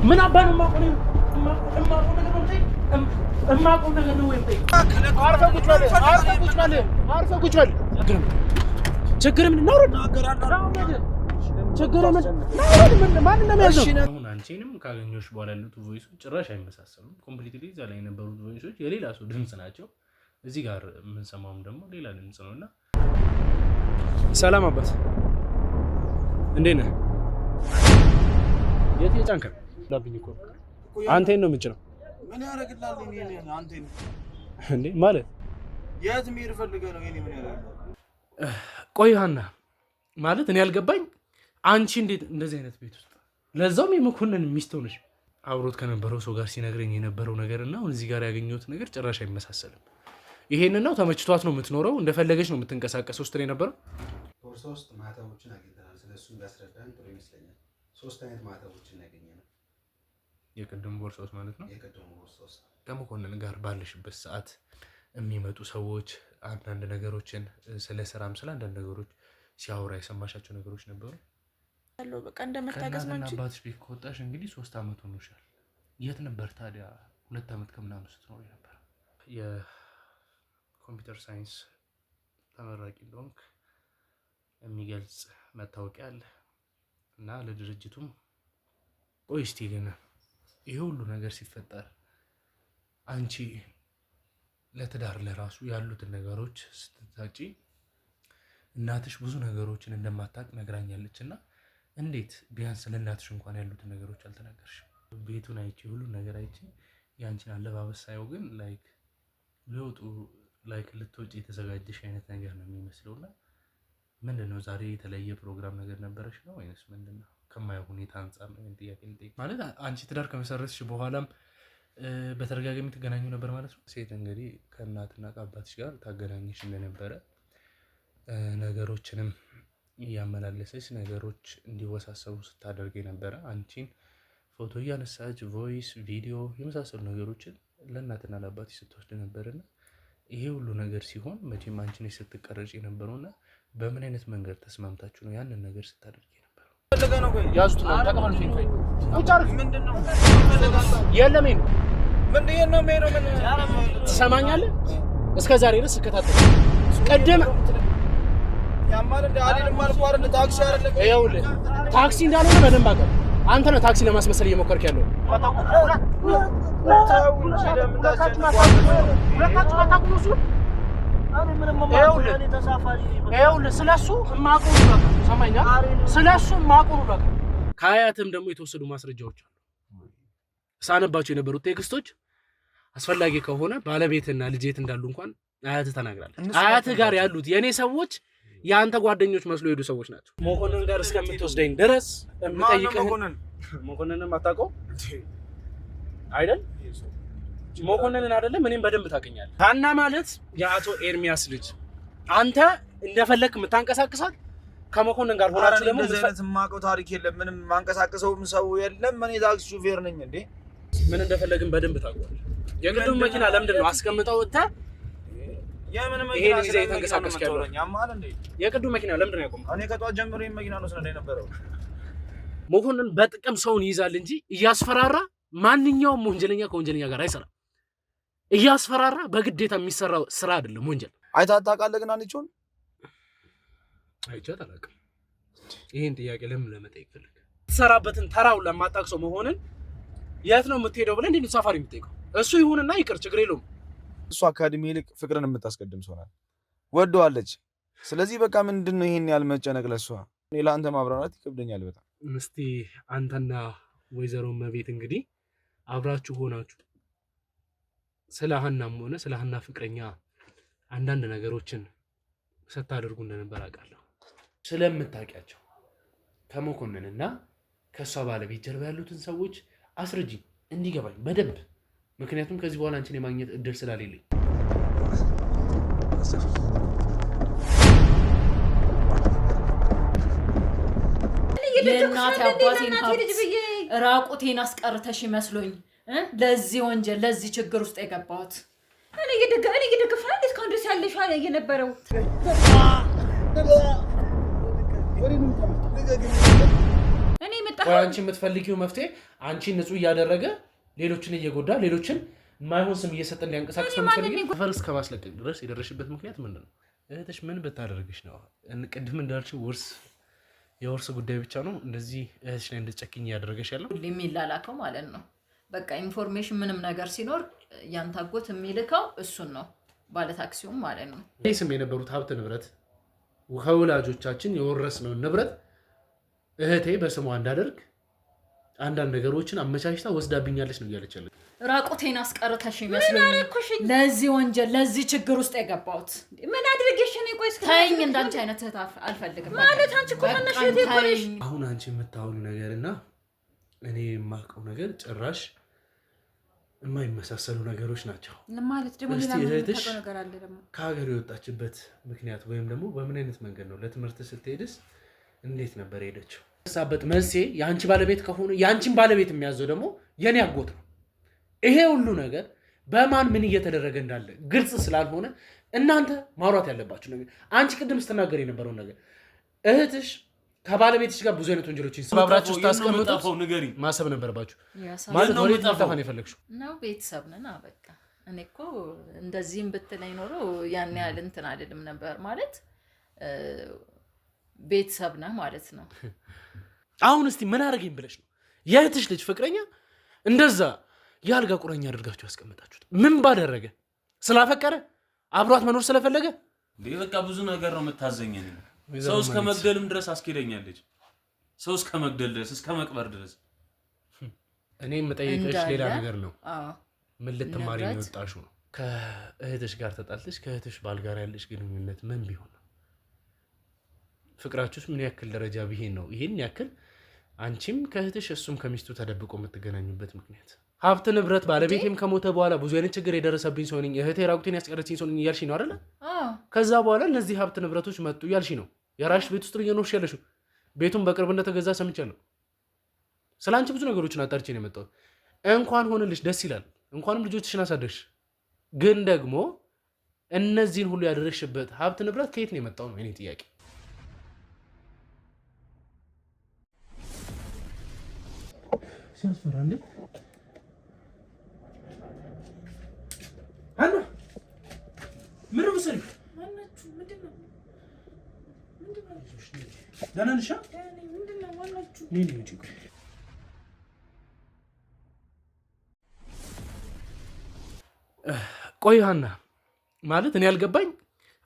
ምን አባን ማቆኔ ማቆኔ ነገር ነው እማቆም ነገር ነው ወይ? አርፈህ ቁጭ በል ችግር ምን ነው? ችግር ምን ማን ነው የሚያዘው? አሁን አንቺንም ካገኘሁሽ በኋላ ያሉት ቮይሶች ጭራሽ አይመሳሰሉም። ኮምፕሊትሊ እዛ ላይ የነበሩት ቮይሶች የሌላ ሰው ድምጽ ናቸው። እዚህ ጋር የምንሰማውም ደግሞ ሌላ ድምጽ ነውና። ሰላም አባት እንዴት ነህ? የት የጫንከን ላብኝ እኮ አንተን ነው የምጭነው። ምን ያረግላል አንተን እንዴ ማለት የት ምይር ፈልገህ ነው? ምን ያረግላል? ቆይ ሀና ማለት እኔ ያልገባኝ አንቺ እንዴት እንደዚህ አይነት ቤት ውስጥ ለዛውም የመኮንን ሚስት ሆነሽ አብሮት ከነበረው ሰው ጋር ሲነግረኝ የነበረው ነገርና አሁን እዚህ ጋር ያገኘሁት ነገር ጭራሽ አይመሳሰልም። ይሄንን ነው ተመችቷት ነው የምትኖረው? እንደፈለገች ነው የምትንቀሳቀሰው ውስጥ የነበረው? ቦርሳ ውስጥ ማህተቦችን አግኝተናል። ስለሱ ቢያስረዳን ጥሩ ይመስለኛል። 3 አይነት ማህተቦችን ያገኘነው። የቅድሙ ቦርሳ ውስጥ ማለት ነው? የቅድሙ ቦርሳ ውስጥ ከመኮንን ጋር ባለሽበት ሰዓት የሚመጡ ሰዎች አንዳንድ ነገሮችን ስለ ስራም ስለ አንዳንድ ነገሮች ሲያወራ የሰማሻቸው ነገሮች ነበሩ? አሎ በቃ እንደመታገስ ነው እንጂ አባትሽ ቤት ከወጣሽ እንግዲህ 3 አመት ሆኖሻል። የት ነበር ታዲያ 2 አመት ከምናምን ስትኖር ነበር? የኮምፒውተር ሳይንስ ተመራቂ እንደሆንክ የሚገልጽ መታወቂያ አለ እና ለድርጅቱም ቆይ እስቲ ግን ይሄ ሁሉ ነገር ሲፈጠር አንቺ ለትዳር ለራሱ ያሉትን ነገሮች ስትታጪ እናትሽ ብዙ ነገሮችን እንደማታቅ ነግራኛለችና እንዴት ቢያንስ ለእናትሽ እንኳን ያሉትን ነገሮች አልተናገርሽም? ቤቱን አይቼ ሁሉ ነገር አይቼ ያንቺን አለባበስ ሳይው ግን ላይክ ለውጡ ላይክ ልትወጪ የተዘጋጀሽ አይነት ነገር ነው የሚመስለውና ምንድነው ዛሬ የተለየ ፕሮግራም ነገር ነበረሽ ነው ወይስ ምንድነው? ከማየው ሁኔታ አንፃር ነው ጥያቄ ልጠይቅ። ማለት አንቺ ትዳር ከመሰረትሽ በኋላም በተደጋጋሚ ትገናኙ ነበር ማለት ነው? ሴት እንግዲህ ከእናትና ከአባትሽ ጋር ታገናኝሽ እንደነበረ ነገሮችንም እያመላለሰች ነገሮች እንዲወሳሰቡ ስታደርግ የነበረ አንቺን ፎቶ እያነሳች ቮይስ ቪዲዮ የመሳሰሉ ነገሮችን ለእናትና ለአባትሽ ስትወስድ ነበርና ይሄ ሁሉ ነገር ሲሆን መቼም አንቺ ነሽ ስትቀረጭ የነበረውና በምን አይነት መንገድ ተስማምታችሁ ነው ያንን ነገር ስታደርግ የነበረው? ፈልገህ ነው? ያዙት ነው ተቀበሉት። ይፈይ ቁጭ አድርግ። ምንድነው የለም ይሄ ምንድነው ምን ትሰማኛለህ? እስከ ዛሬ ድረስ ስከታተል ቀደም ያማል እንደ አዲልም አልፎ አይደል ታክሲ አይደል? ይኸውልህ ታክሲ እንዳልሆነ በደንብ አውቃለሁ። አንተ ነህ ታክሲ ለማስመሰል እየሞከርክ ያለው። ይኸውልህ ስለሱ የማውቀው ነገር ሰማኛል። ስለሱ የማውቀው ነገር ከአያትም ደግሞ የተወሰዱ ማስረጃዎች አሉ። ሳነባቸው የነበሩት ቴክስቶች አስፈላጊ ከሆነ ባለቤትና ልጄት እንዳሉ እንኳን አያትህ ተናግራለች። አያትህ ጋር ያሉት የኔ ሰዎች ያንተ ጓደኞች መስሎ ሄዱ ሰዎች ናቸው። መኮንን ጋር እስከምትወስደኝ ድረስ የምጠይቅህ መኮንንን አታውቀው አይደል? መኮንንን አይደለም እኔም በደንብ ታውቀኛለህ። ሀና ማለት የአቶ ኤርሚያስ ልጅ አንተ እንደፈለክ የምታንቀሳቅሳት ከመኮንን ጋር ሆናችሁ ደግሞ እንደዚህ የማውቀው ታሪክ የለም። ምንም ማንቀሳቀሰውም ሰው የለም። እኔ ታክሲ ሹፌር ነኝ እንዴ። ምን እንደፈለግን በደንብ ታውቀዋለህ። የቅድም መኪና ለምንድን ነው አስቀምጠው ወጥተህ የምን መኪና ይሄ ተንቀሳቀስክ ያለው? ያማል እንዴ? የቅድም መኪና ለምንድን ነው ያቆምከው? እኔ ከጧት ጀምሮ ይሄን መኪና ነው ስለኔ ነበረው። መኮንን በጥቅም ሰውን ይይዛል እንጂ እያስፈራራ ማንኛውም ወንጀለኛ ከወንጀለኛ ጋር አይሰራም። እያስፈራራ በግዴታ የሚሰራው ስራ አይደለም ወንጀል። አይተህ ታውቃለህ? ግን አንቺውን አይቼ አላውቅም። ይሄን ጥያቄ ለምን ለመጠየቅ ፈልግ? ትሰራበትን ተራውን ለማጣቅሰው መሆንን የት ነው የምትሄደው ብለህ እንዴት ነው ሳፋሪ የምትጠይቀው? እሱ ይሁንና ይቅር ችግር የለውም። እሱ አካዳሚ ይልቅ ፍቅርን የምታስቀድም ሰው ናት። ወደዋለች። ስለዚህ በቃ ምንድነው ይሄን ያህል መጨነቅ ለሷ? እኔ ለአንተ ማብራራት ይከብደኛል በጣም። እስቲ አንተና ወይዘሮ መቤት እንግዲህ አብራችሁ ሆናችሁ ስለ ሀናም ሆነ ስለ ሀና ፍቅረኛ አንዳንድ ነገሮችን ስታደርጉ እንደነበር አውቃለሁ። ስለምታውቂያቸው ከመኮንንና ከሷ ባለቤት ጀርባ ያሉትን ሰዎች አስረጂ እንዲገባኝ በደንብ። ምክንያቱም ከዚህ በኋላ አንቺን የማግኘት እድል ስላሌለኝ። የእናቴ አባቴን ሀብት ራቁቴን አስቀርተሽ ይመስሎኝ ለዚህ ወንጀል ለዚህ ችግር ውስጥ የገባሁት እኔ እየደገፍ እንዴት ከአንዱ ሲያለሽ የነበረው እኔ የመጣው አንቺ የምትፈልጊው መፍትሄ አንቺን ንጹህ እያደረገ ሌሎችን እየጎዳ ሌሎችን የማይሆን ስም እየሰጠ እንዲያንቀሳቅስ ነው የምትፈልጊው? ሰፈር እስከ ማስለቀቅ ድረስ የደረሽበት ምክንያት ምንድን ነው? እህትሽ ምን ብታደርግሽ ነው? ቅድም እንዳልሽው የውርስ ጉዳይ ብቻ ነው እንደዚህ እህትሽ ላይ እንድትጨክኝ እያደረገሽ ያለው? የሚላላከው ማለት ነው። በቃ ኢንፎርሜሽን ምንም ነገር ሲኖር ያንተ አጎት የሚልከው እሱን ነው፣ ባለታክሲውም ማለት ነው። ይህ ስም የነበሩት ሀብት ንብረት ከወላጆቻችን የወረስነውን ንብረት እህቴ በስሟ እንዳደርግ አንዳንድ ነገሮችን አመቻችታ ወስዳብኛለች ነው እያለች ያለች። ራቁቴን አስቀርተሽ ይመስለኝ ለዚህ ወንጀል ለዚህ ችግር ውስጥ የገባሁት ምን አድርጌሽ ነው? ቆይ ታይኝ፣ እንዳንቺ አይነት እህት አልፈልግም ማለት አንቺ እኮ ከነሽ እህቴ። አሁን አንቺ የምታውሉ ነገርና እኔ የማውቀው ነገር ጭራሽ የማይመሳሰሉ ነገሮች ናቸው። ማለት ደግሞ ሌላ ምን ነገር አለ? ደግሞ ከሀገር የወጣችበት ምክንያት ወይም ደግሞ በምን አይነት መንገድ ነው? ለትምህርት ስትሄድስ እንዴት ነበር ሄደችው? ሳበት መልሴ የአንቺ ባለቤት ከሆነ የአንቺን ባለቤት የሚያዘው ደግሞ የኔ አጎት ነው። ይሄ ሁሉ ነገር በማን ምን እየተደረገ እንዳለ ግልጽ ስላልሆነ እናንተ ማውራት ያለባችሁ ነገር አንቺ ቅድም ስትናገር የነበረውን ነገር እህትሽ ከባለቤትሽ ጋር ብዙ አይነት ወንጀሎችን ሰባብራችሁ ታስቀምጡት ማሰብ ነበረባችሁ። ማለት ነው ልታፋን የፈለግሽው ነው ቤተሰብ ነን። በቃ እኔ እኮ እንደዚህም ብትለኝ ኖሮ ያን ያህል እንትን አይደለም ነበር ማለት ቤተሰብ ነህ ማለት ነው። አሁን እስቲ ምን አደረገኝ ብለሽ ነው የእህትሽ ልጅ ፍቅረኛ እንደዛ የአልጋ ቁረኛ አድርጋችሁ ያስቀምጣችሁት? ምን ባደረገ? ስላፈቀረ አብሯት መኖር ስለፈለገ? በቃ ብዙ ነገር ነው የምታዘኘኝ። ሰው እስከ መግደልም ድረስ አስኬደኛለች። ሰው እስከ መግደል ድረስ እስከ መቅበር ድረስ። እኔ የምጠይቅሽ ሌላ ነገር ነው። ምን ልትማሪ ነው የወጣሽው ነው? ከእህትሽ ጋር ተጣልተሽ ከእህትሽ ባል ጋር ያለሽ ግንኙነት ምን ቢሆን ነው? ፍቅራችሁስ ምን ያክል ደረጃ ቢሄን ነው ይሄን ያክል አንቺም ከእህትሽ እሱም ከሚስቱ ተደብቆ የምትገናኙበት ምክንያት? ሀብት ንብረት ባለቤቴም ከሞተ በኋላ ብዙ አይነት ችግር የደረሰብኝ ሰው ነኝ፣ እህቴ ራቁቴን ያስቀረችኝ ሰው ነኝ እያልሽ ነው አይደለ? ከዛ በኋላ እነዚህ ሀብት ንብረቶች መጡ እያልሽ ነው። የራስሽ ቤት ውስጥ እየኖርሽ ያለሽው ቤቱን በቅርብ እንደተገዛ ሰምቻለሁ። ስለ አንቺ ብዙ ነገሮችን አጣርቼ ነው የመጣሁት። እንኳን ሆነልሽ ደስ ይላል፣ እንኳንም ልጆችሽን አሳደግሽ። ግን ደግሞ እነዚህን ሁሉ ያደረግሽበት ሀብት ንብረት ከየት ነው የመጣው ነው የኔ ጥያቄ። ሲያስፈራ እንዴ! አና ምን ነው መሰለኝ ማናችሁ? ምንድነው? ደህና ነሽ? ምንድነው ማናችሁ? ምን ነው ችግር? ቆይ ሀና ማለት እኔ ያልገባኝ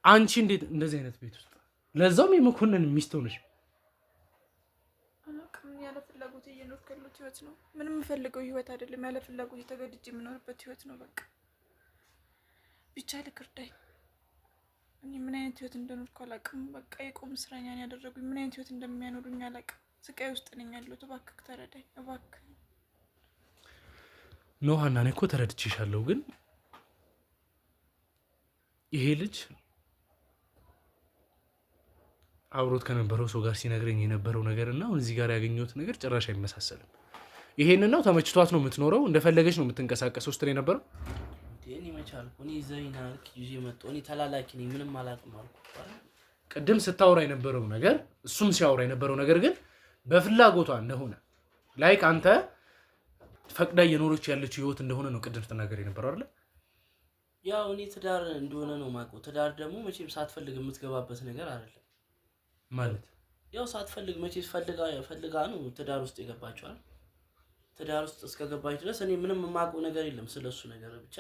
አንቺ እንዴት እንደዚህ አይነት ቤት ውስጥ ለዛውም የመኮንን ሚስት ሆነሽ? ያለ ፍላጎት እየኖርኩ ያለሁት ህይወት ነው። ምንም የምፈልገው ህይወት አይደለም። ያለ ፍላጎት ተገድጄ የምኖርበት ህይወት ነው። በቃ ብቻ ልክርዳኝ። እኔ ምን አይነት ህይወት እንደኖርኩ አላውቅም። በቃ የቆም እስረኛን ያደረጉኝ ምን አይነት ህይወት እንደሚያኖሩኝ አላውቅም። ስቃይ ውስጥ ነኝ ያለሁት። እባክህ ተረዳኝ እባክህ። ኖ ሀና፣ እኔ እኮ ተረድቼሻለሁ። ግን ይሄ ልጅ አብሮት ከነበረው ሰው ጋር ሲነግረኝ የነበረው ነገር እና አሁን እዚህ ጋር ያገኘሁት ነገር ጭራሽ አይመሳሰልም። ይሄንን ነው ተመችቷት ነው የምትኖረው፣ እንደፈለገች ነው የምትንቀሳቀሰው ውስጥ ነው የነበረው። እኔ መቻልኩ እኔ ዘይናልክ ይዤ መጣሁ። እኔ ተላላኪ ነኝ፣ ምንም አላውቅም አልኩ። ቅድም ስታወራ የነበረው ነገር እሱም ሲያወራ የነበረው ነገር ግን በፍላጎቷ እንደሆነ ላይክ አንተ ፈቅዳ እየኖረች ያለችው ህይወት እንደሆነ ነው ቅድም ስትናገር የነበረው አይደል? ያው እኔ ትዳር እንደሆነ ነው የማውቀው። ትዳር ደግሞ መቼም ሳትፈልግ የምትገባበት ነገር አይደለም ማለት ያው ሳትፈልግ መቼስ ፈልጋ ነው ትዳር ውስጥ የገባችዋል። ትዳር ውስጥ እስከገባች ድረስ እኔ ምንም የማውቀው ነገር የለም ስለሱ ነገር። ብቻ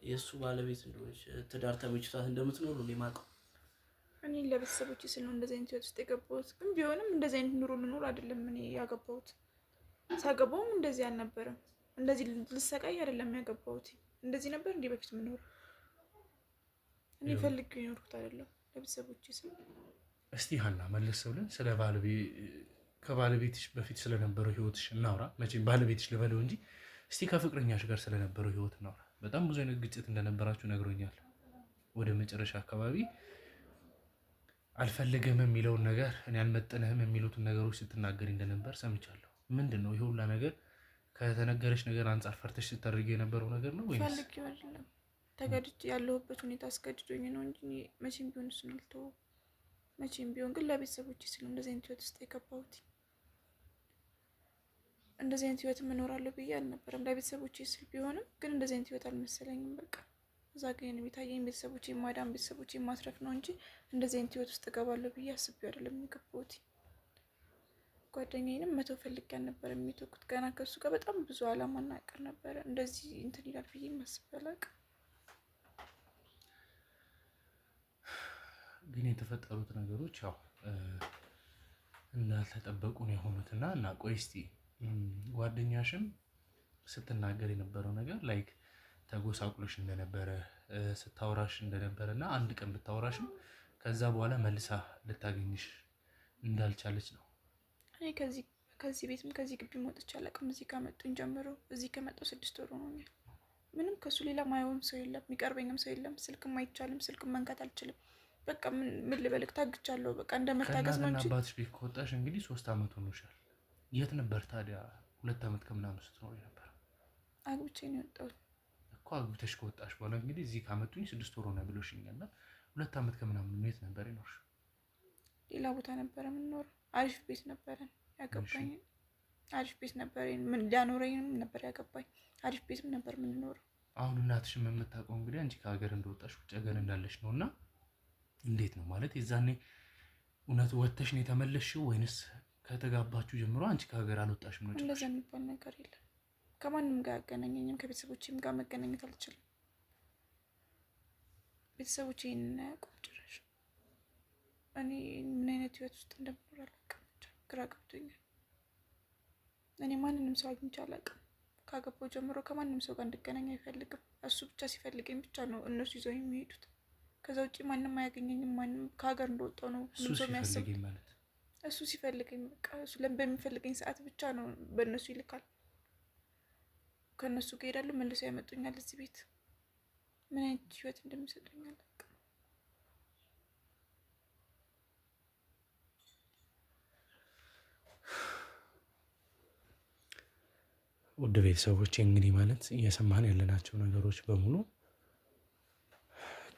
የሱ ባለቤት እንደሆነች ትዳር ተመችቷት እንደምትኖር ነው የማውቀው። እኔ ለቤተሰቦቼ ስል ነው እንደዚህ አይነት ህይወት ውስጥ የገባሁት። ግን ቢሆንም እንደዚህ አይነት ኑሮ ልኖር አይደለም እኔ ያገባሁት። ሳገባውም እንደዚህ አልነበረም። እንደዚህ ልሰቃይ አይደለም ያገባሁት። እንደዚህ ነበር እንዴ በፊት ምኖር? እኔ ፈልጌው የኖርኩት አይደለም ለቤተሰቦቼ ስል። እስቲ ሀና መለስ ብለን ስለ ከባለቤትሽ በፊት ስለነበረው ህይወትሽ እናውራ። መቼም ባለቤትሽ ልበለው እንጂ እስቲ ከፍቅረኛሽ ጋር ስለነበረው ህይወት እናውራ። በጣም ብዙ አይነት ግጭት እንደነበራችሁ ነግሮኛል። ወደ መጨረሻ አካባቢ አልፈልግም የሚለውን ነገር እኔ አልመጠነህም የሚሉትን ነገሮች ስትናገሪ እንደነበር ሰምቻለሁ። ምንድን ነው ይሄ ሁላ ነገር? ከተነገረሽ ነገር አንጻር ፈርተሽ ስታደርጊ የነበረው ነገር ነው ወይስ ፈልጌው አይደለም? ተገድጄ ያለሁበት ሁኔታ አስገድዶኝ ነው እንጂ መቼም ቢሆን እሱን አልተወውም። መቼም ቢሆን ግን ለቤተሰቦቼ ስለ እንደዚህ አይነት ህይወት ውስጥ የገባሁት እንደዚህ አይነት ህይወት እኖራለሁ ብዬ አልነበረም። ለቤተሰቦቼ ስል ቢሆንም ግን እንደዚህ አይነት ህይወት አልመሰለኝም። በቃ እዛ ግን የሚታየኝ ቤተሰቦቼ ማዳን፣ ቤተሰቦቼ ማስረፍ ነው እንጂ እንደዚህ አይነት ህይወት ውስጥ እገባለሁ ብዬ አስቤው አይደለም የገባሁት። ጓደኛዬንም መተው ፈልጌ አልነበረም የሚተውኩት። ገና ከሱ ጋር በጣም ብዙ አላማና እቅድ ነበረ። እንደዚህ እንትን ይላል ብዬ ማስብ አላውቅም። ግን የተፈጠሩት ነገሮች ያው እንዳልተጠበቁ ነው የሆኑትና እና ቆይ እስቲ ጓደኛሽም ስትናገር የነበረው ነገር ላይክ ተጎሳቁሎሽ እንደነበረ ስታወራሽ እንደነበረ እና አንድ ቀን ብታወራሽም ከዛ በኋላ መልሳ ልታገኝሽ እንዳልቻለች ነው። እኔ ከዚህ ቤትም ከዚህ ግቢ ወጥቼ አላውቅም። እዚህ ከመጡኝ ጀምሮ እዚህ ከመጣሁ 6 ወር ሆኖኛል። ምንም ከሱ ሌላ ማየውም ሰው የለም፣ የሚቀርበኝም ሰው የለም። ስልክም አይቻልም፣ ስልክም መንካት አልችልም። በቃ ምን ልበልክ፣ ታግቻለሁ። በቃ እንደመታገስ ነው እንጂ አባትሽ ቤት ከወጣሽ እንግዲህ 3 ዓመት ሆኖሻል። የት ነበር ታዲያ 2 ዓመት ከምናምን ስትኖሪ ነበር? አግብቼ ነው የወጣሁት እኮ። አግብተሽ ከወጣሽ በኋላ እንግዲህ እዚህ ካመጡኝ 6 ወር ሆነ ብሎሽኛል። እና 2 ዓመት ከምናምን የት ነበር ይኖርሽ? ሌላ ቦታ ነበረ የምንኖረው። አሪፍ ቤት ነበረን ያገባኝ። አሪፍ ቤት ነበረኝ፣ ምን ሊያኖረኝም ነበር ያገባኝ። አሪፍ ቤትም ነበር የምንኖረው። አሁን እናትሽም የምታውቀው እንግዲህ አንቺ ከሀገር እንደወጣሽ ውጭ ሀገር እንዳለሽ ነው። እና እንዴት ነው ማለት የዛኔ እውነት ወጥተሽ ነው የተመለስሽው ወይንስ ከተጋባችሁ ጀምሮ አንቺ ከሀገር አልወጣሽም ነው? እንደዛ የሚባል ነገር የለም። ከማንም ጋር አያገናኘኝም። ከቤተሰቦቼም ጋር መገናኘት አልችልም። ቤተሰቦቼ ይህንን አያውቁም ጭራሽ። እኔ ምን አይነት ህይወት ውስጥ እንደምኖር አላውቅም። ግራ ገብቶኛል። እኔ ማንንም ሰው አግኝቼ አላውቅም። ካገባው ጀምሮ ከማንም ሰው ጋር እንድገናኝ አይፈልግም። እሱ ብቻ ሲፈልገኝ ብቻ ነው እነሱ ይዘው የሚሄዱት። ከዛ ውጭ ማንም አያገኘኝም። ማንም ከሀገር እንደወጣው ነው ሁሉም ሰው የሚያስበው። እሱ ሲፈልገኝ በቃ እሱ በሚፈልገኝ ሰዓት ብቻ ነው በእነሱ ይልካል። ከእነሱ ጋር ሄዳለሁ፣ መልሰው ያመጡኛል እዚህ ቤት። ምን አይነት ህይወት እንደሚሰጡኝ አላውቅም። ውድ ቤተሰቦች እንግዲህ ማለት እየሰማን ያለናቸው ነገሮች በሙሉ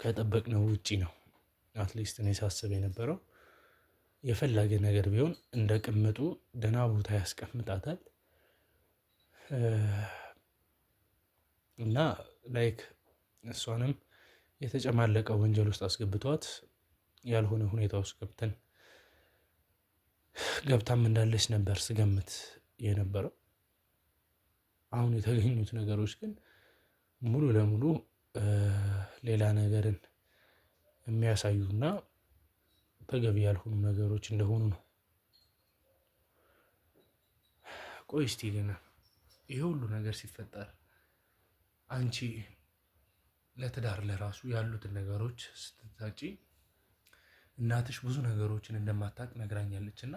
ከጠበቅነው ውጪ ነው። አትሊስት እኔ ሳስብ የነበረው የፈላጊ ነገር ቢሆን እንደ ቅምጡ ደህና ቦታ ያስቀምጣታል እና ላይክ እሷንም የተጨማለቀ ወንጀል ውስጥ አስገብቷት ያልሆነ ሁኔታ ውስጥ ገብታም እንዳለች ነበር ስገምት የነበረው። አሁን የተገኙት ነገሮች ግን ሙሉ ለሙሉ ሌላ ነገርን የሚያሳዩና ተገቢ ያልሆኑ ነገሮች እንደሆኑ ነው። ቆይ እስቲ ግን ይሄ ሁሉ ነገር ሲፈጠር አንቺ ለትዳር ለራሱ ያሉትን ነገሮች ስትታጪ እናትሽ ብዙ ነገሮችን እንደማታውቅ ነግራኛለች እና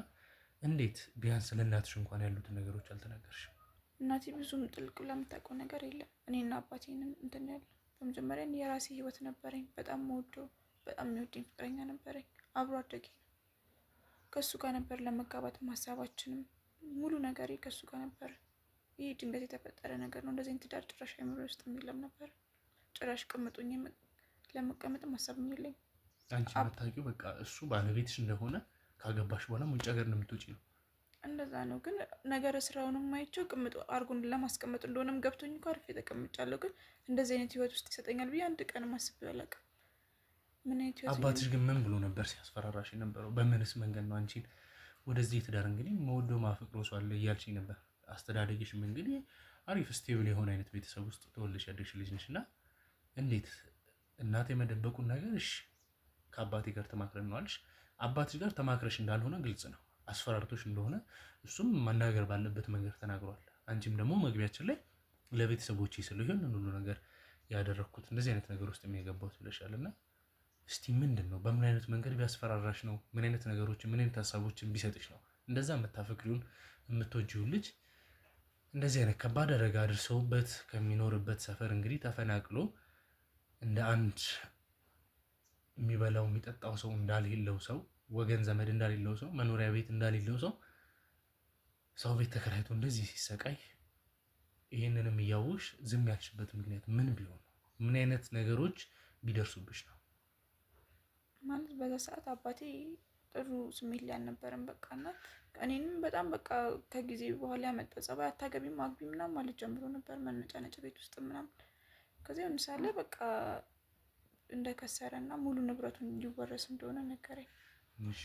እንዴት ቢያንስ ለእናትሽ እንኳን ያሉትን ነገሮች አልተናገርሽም? እናቴ ብዙም ጥልቅ ብላ የምታውቀው ነገር የለም። እኔና አባቴንም እንትን ያለው በመጀመሪያ የራሴ ህይወት ነበረኝ። በጣም የምወደው በጣም የሚወደኝ ፍቅረኛ ነበረኝ። አብሮ አደጌ ነው። ከእሱ ጋር ነበር ለመጋባት ሀሳባችንም ሙሉ ነገሬ ከእሱ ጋር ነበር። ይህ ድንገት የተፈጠረ ነገር ነው። እንደዚህ ትዳር ጭራሽ አይምሮ ውስጥ የሚለም ነበር። ጭራሽ ቅምጡኝ ለመቀመጥም ሀሳብም የለኝ። አንቺ የምታውቂው በቃ እሱ ባለቤትሽ እንደሆነ ካገባሽ በኋላ ውጭ ሀገር እንደምትወጪ ነው። እንደዛ ነው። ግን ነገረ ስራውንም አይቼው ቅምጡ አርጉን ለማስቀመጥ እንደሆነም ገብቶኝ እኮ አርፌ ተቀምጫለሁ። ግን እንደዚህ አይነት ህይወት ውስጥ ይሰጠኛል ብዬ አንድ ቀንም አስቤው አላውቅም። ምን አይነት ህይወት? አባትሽ ግን ምን ብሎ ነበር ሲያስፈራራሽ የነበረው? በምንስ መንገድ ነው አንቺን ወደዚህ ትዳር እንግዲህ መወደው ማፈቅሮ ሰው አለ እያልሽኝ ነበር። አስተዳደግሽም እንግዲህ አሪፍ ስቴብል የሆነ አይነት ቤተሰብ ውስጥ ተወልደሽ ያደግሽ ልጅ ነሽ እና እንዴት እናት የመደበቁን ነገር እሺ ከአባቴ ጋር ተማክረን ነው አልሽ። አባትሽ ጋር ተማክረሽ እንዳልሆነ ግልጽ ነው። አስፈራርቶሽ እንደሆነ እሱም መናገር ባለበት መንገድ ተናግሯል። አንቺም ደግሞ መግቢያችን ላይ ለቤተሰቦቼ ስለ ይሄንን ሁሉ ነገር ያደረኩት እንደዚህ አይነት ነገር ውስጥ የሚገባው ብለሻል እና እስቲ ምንድን ነው በምን አይነት መንገድ ቢያስፈራራሽ ነው? ምን አይነት ነገሮችን ምን አይነት ሀሳቦችን ቢሰጥሽ ነው እንደዛ የምታፈቅሪውን የምትወጂውን ልጅ እንደዚህ አይነት ከባድ አደጋ አድርሰውበት ከሚኖርበት ሰፈር እንግዲህ ተፈናቅሎ እንደ አንድ የሚበላው የሚጠጣው ሰው እንዳሌለው ሰው ወገን ዘመድ እንዳሌለው ሰው መኖሪያ ቤት እንዳሌለው ሰው ቤት ተከራይቶ እንደዚህ ሲሰቃይ ይህንንም እያወቅሽ ዝም ያልሽበት ምክንያት ምን ቢሆን ነው? ምን አይነት ነገሮች ቢደርሱብሽ ነው? ማለት በዛ ሰዓት አባቴ ጥሩ ስሜት ላይ አልነበረም። በቃ እና እኔንም በጣም በቃ ከጊዜ በኋላ ያመጣ ጸባይ አታገቢም አግቢ ምናምን ማለት ጀምሮ ነበር መነጫነጭ ቤት ውስጥ ምናምን። ከዚያ ምሳሌ በቃ እንደከሰረ እና ሙሉ ንብረቱን እንዲወረስ እንደሆነ ነገረኝ። እሺ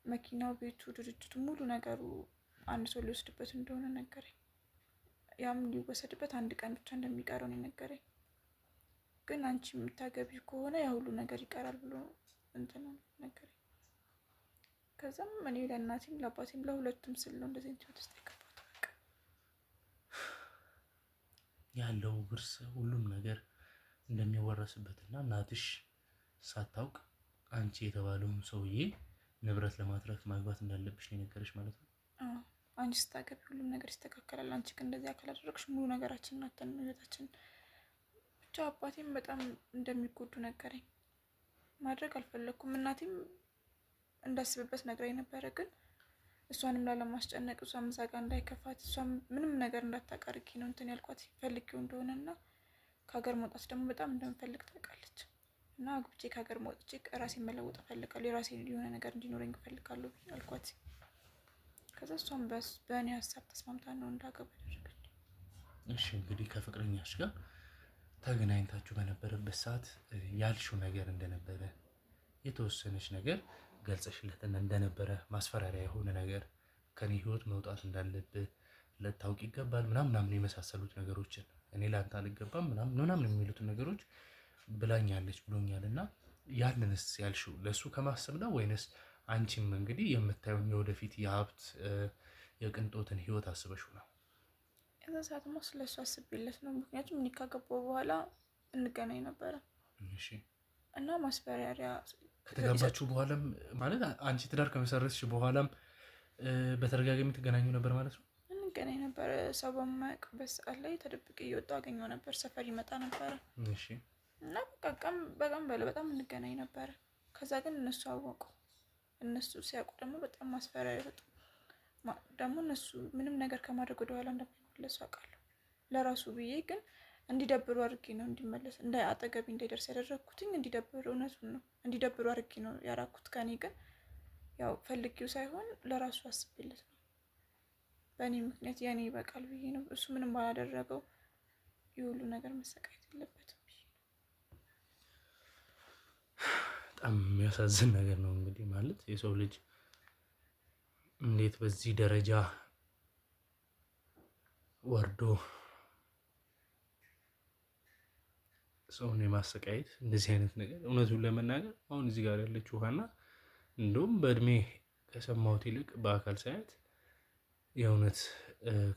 መኪናው፣ ቤቱ፣ ድርጅቱ ሙሉ ነገሩ አንድ ሰው ሊወስድበት እንደሆነ ነገረኝ። ያም ሊወሰድበት አንድ ቀን ብቻ እንደሚቀረው ነው ነገረኝ። ግን አንቺ የምታገቢ ከሆነ ያ ሁሉ ነገር ይቀራል ብሎ እንትን ነገረኝ። ከዛም እኔ ለእናቴም ለአባቴም ለሁለቱም ስል ነው እንደዚህ ህይወት ውስጥ የገባሁት። በቃ ያለው ውርስ ሁሉም ነገር እንደሚወረስበትና እናትሽ ሳታውቅ አንቺ የተባለውን ሰውዬ ንብረት ለማትረፍ ማግባት እንዳለብሽ ነው የነገረሽ ማለት ነው? አንቺ ስታገቢ ሁሉም ነገር ይስተካከላል፣ አንቺ ግን እንደዚህ ካላደረግሽ ሙሉ ነገራችንን አተን ህይወታችን። ብቻ አባቴም በጣም እንደሚጎዱ ነገረኝ። ማድረግ አልፈለኩም። እናቴም እንዳስብበት ነግራኝ ነበረ። ግን እሷንም ላለማስጨነቅ እሷም እዛ ጋር እንዳይከፋት እሷም ምንም ነገር እንዳታቃርቂ ነው እንትን ያልኳት ፈልጌው እንደሆነና ከሀገር መውጣት ደግሞ በጣም እንደምፈልግ ታውቃለች። እና አግብቼ ከሀገር መውጥቼ ራሴን መለወጥ እፈልጋለሁ፣ የራሴ የሆነ ነገር እንዲኖረኝ እፈልጋለሁ አልኳት። ከዛ እሷም በእኔ ሀሳብ ተስማምታ ነው እንዳገባ ያደረገች። እሺ እንግዲህ ከፍቅረኛሽ ጋር ተገናኝታችሁ በነበረበት ሰዓት ያልሽው ነገር እንደነበረ የተወሰነች ነገር ገልጸሽለት እንደነበረ ማስፈራሪያ የሆነ ነገር ከኔ ህይወት መውጣት እንዳለብህ ልታውቅ ይገባል ምናምን የመሳሰሉት ነገሮችን እኔ ላንተ አልገባም ምናምን የሚሉትን ነገሮች ብላኛለች ብሎኛል። እና ያንንስ ያልሽው ለሱ ከማሰብ ነው ወይንስ አንቺም እንግዲህ የምታዩን የወደፊት የሀብት የቅንጦትን ህይወት አስበሽው ነው? እዛ ሰዓትማ ስለሱ አስቤለት ነው። ምክንያቱም እኔ ካገባሁ በኋላ እንገናኝ ነበረ። እሺ እና ማስፈራሪያ ከተጋባችሁ በኋላም ማለት አንቺ ትዳር ከመሰረትሽ በኋላም በተደጋጋሚ ትገናኙ ነበር ማለት ነው? እንገናኝ ነበረ። ሰው በማያውቅበት ሰዓት ላይ ተደብቄ እየወጣሁ አገኘው ነበር። ሰፈር ይመጣ ነበረ። እሺ እና በጣም በጣም እንገናኝ ነበረ። ከዛ ግን እነሱ አወቁ። እነሱ ሲያውቁ ደግሞ በጣም ማስፈራሪያ ሰጡ። ደግሞ እነሱ ምንም ነገር ከማድረግ ወደኋላ እንደማይመለሱ አውቃለሁ። ለራሱ ብዬ ግን እንዲደብሩ አድርጌ ነው እንዲመለስ አጠገቢ እንዳይደርስ ያደረግኩትኝ። እንዲደብሩ እውነቱን ነው እንዲደብሩ አድርጌ ነው ያራኩት። ከኔ ግን ያው ፈልጌው ሳይሆን ለራሱ አስቤለት ነው። በእኔ ምክንያት ያኔ ይበቃል ብዬ ነው። እሱ ምንም ባላደረገው የሁሉ ነገር መሰቃየት የለበትም ብዬ ነው። በጣም የሚያሳዝን ነገር ነው። እንግዲህ ማለት የሰው ልጅ እንዴት በዚህ ደረጃ ወርዶ ሰውን የማሰቃየት እንደዚህ አይነት ነገር እውነቱን ለመናገር አሁን እዚህ ጋር ያለችው ውሃና እንደውም በእድሜ ከሰማሁት ይልቅ በአካል ሳያት የእውነት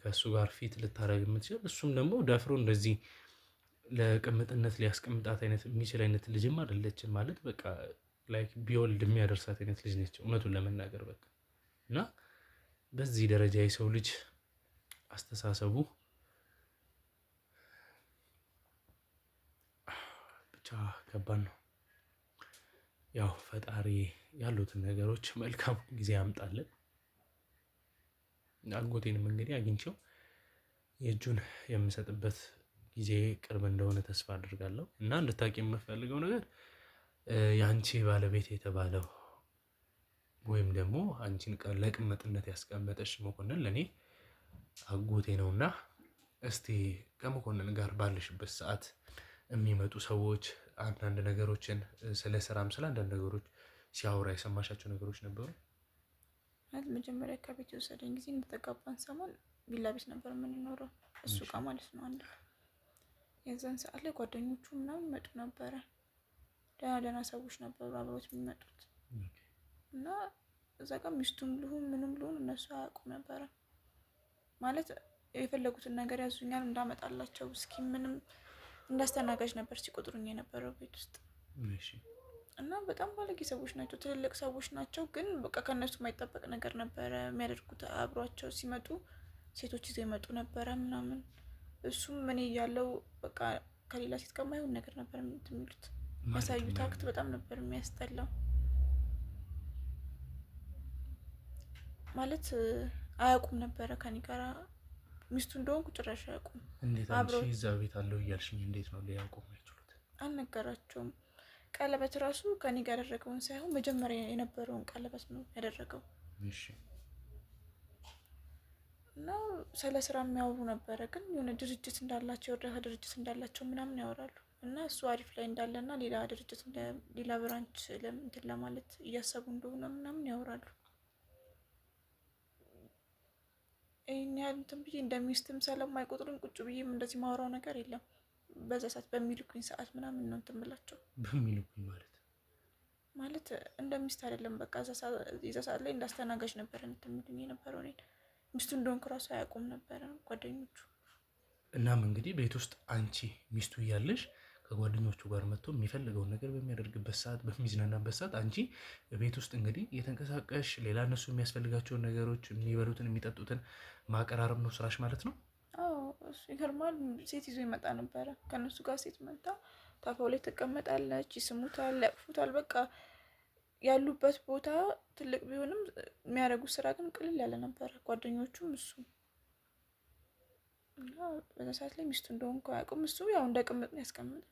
ከእሱ ጋር ፊት ልታረግ የምትችል እሱም ደግሞ ደፍሮ እንደዚህ ለቅምጥነት ሊያስቀምጣት አይነት የሚችል አይነት ልጅም አይደለችም። ማለት በቃ ላይክ ቢወልድ የሚያደርሳት አይነት ልጅ ነች እውነቱን ለመናገር በቃ። እና በዚህ ደረጃ የሰው ልጅ አስተሳሰቡ ብቻ ከባድ ነው። ያው ፈጣሪ ያሉትን ነገሮች መልካም ጊዜ ያምጣልን። አጎቴንም እንግዲህ አግኝቼው የእጁን የምሰጥበት ጊዜ ቅርብ እንደሆነ ተስፋ አድርጋለሁ። እና እንድታቂ የምፈልገው ነገር የአንቺ ባለቤት የተባለው ወይም ደግሞ አንቺን ለቅምጥነት ያስቀመጠሽ መኮንን ለእኔ አጎቴ ነውና እስቲ ከመኮንን ጋር ባለሽበት ሰዓት የሚመጡ ሰዎች አንዳንድ ነገሮችን ስለ ስራም ስለ አንዳንድ ነገሮች ሲያወራ የሰማሻቸው ነገሮች ነበሩ? መጀመሪያ ከቤት የወሰደኝ ጊዜ እንደተጋባን ሰሞን ቪላ ቤት ነበር የምንኖረው እሱ ጋር ማለት ነው። አንድ የዛን ሰዓት ላይ ጓደኞቹ ምናምን ይመጡ ነበረ። ደህና ሰዎች ነበሩ አብሮት የሚመጡት እና እዛ ጋር ሚስቱም ልሁን ምንም ልሁን እነሱ አያውቁም ነበረ። ማለት የፈለጉትን ነገር ያዙኛል እንዳመጣላቸው እስኪ ምንም እንዳስተናጋጅ ነበር ሲቆጥሩኝ የነበረው ቤት ውስጥ። እና በጣም ባለጌ ሰዎች ናቸው፣ ትልልቅ ሰዎች ናቸው። ግን በቃ ከእነሱ የማይጠበቅ ነገር ነበረ የሚያደርጉት። አብሯቸው ሲመጡ ሴቶች ይዘው ይመጡ ነበረ ምናምን። እሱም እኔ እያለው በቃ ከሌላ ሴት ጋር የማይሆን ነገር ነበር የሚሉት። ያሳዩት አክት በጣም ነበር የሚያስጠላው። ማለት አያውቁም ነበረ ከኔ ጋር ሚስቱ እንደሆንኩ ጭራሽ አያውቁም። እንዴት አንቺ እዛ ቤት አለው እያልሽኝ እንዴት ነው ሊያውቁ የማይችሉት? አልነገራቸውም። ቀለበት ራሱ ከኔ ጋር ያደረገውን ሳይሆን መጀመሪያ የነበረውን ቀለበት ነው ያደረገው። እሺ እና ስለ ስራ የሚያወሩ ነበረ፣ ግን የሆነ ድርጅት እንዳላቸው የእርዳታ ድርጅት እንዳላቸው ምናምን ያወራሉ። እና እሱ አሪፍ ላይ እንዳለና ሌላ ድርጅት ሌላ ብራንች እንትን ለማለት እያሰቡ እንደሆነ ምናምን ያወራሉ። ይህን ያህል እንትን ብዬ እንደሚስትም ስለማይቆጥሩኝ ቁጭ ብዬም እንደዚህ ማወራው ነገር የለም። በዛ ሰዓት በሚልኩኝ ሰዓት ምናምን ነው እንትን ብላቸው። በሚልኩኝ ማለት እንደሚስት አይደለም። በቃ እዛ ሰዓት ላይ እንዳስተናጋጅ ነበረ እንትን የሚሉኝ የነበረው። እኔን ሚስቱ እንደሆንኩ እራሱ አያውቁም ነበረ ጓደኞቹ። እናም እንግዲህ ቤት ውስጥ አንቺ ሚስቱ እያለሽ ከጓደኞቹ ጋር መጥቶ የሚፈልገውን ነገር በሚያደርግበት ሰዓት፣ በሚዝናናበት ሰዓት አንቺ ቤት ውስጥ እንግዲህ እየተንቀሳቀሽ ሌላ እነሱ የሚያስፈልጋቸውን ነገሮች የሚበሉትን የሚጠጡትን ማቀራረብ ነው ስራሽ ማለት ነው? አዎ እሱ ይገርማል። ሴት ይዞ ይመጣ ነበረ። ከእነሱ ጋር ሴት መጣ ታፋው ላይ ትቀመጣለች፣ ይስሙታል፣ ያቅፉታል። በቃ ያሉበት ቦታ ትልቅ ቢሆንም የሚያደርጉት ስራ ግን ቅልል ያለ ነበረ፣ ጓደኞቹም እሱ እና በዛ ሰዓት ላይ ሚስቱ እንደሆንኩ አያውቁም። እሱ ያው እንደ ቅምጥ ነው ያስቀምጥ።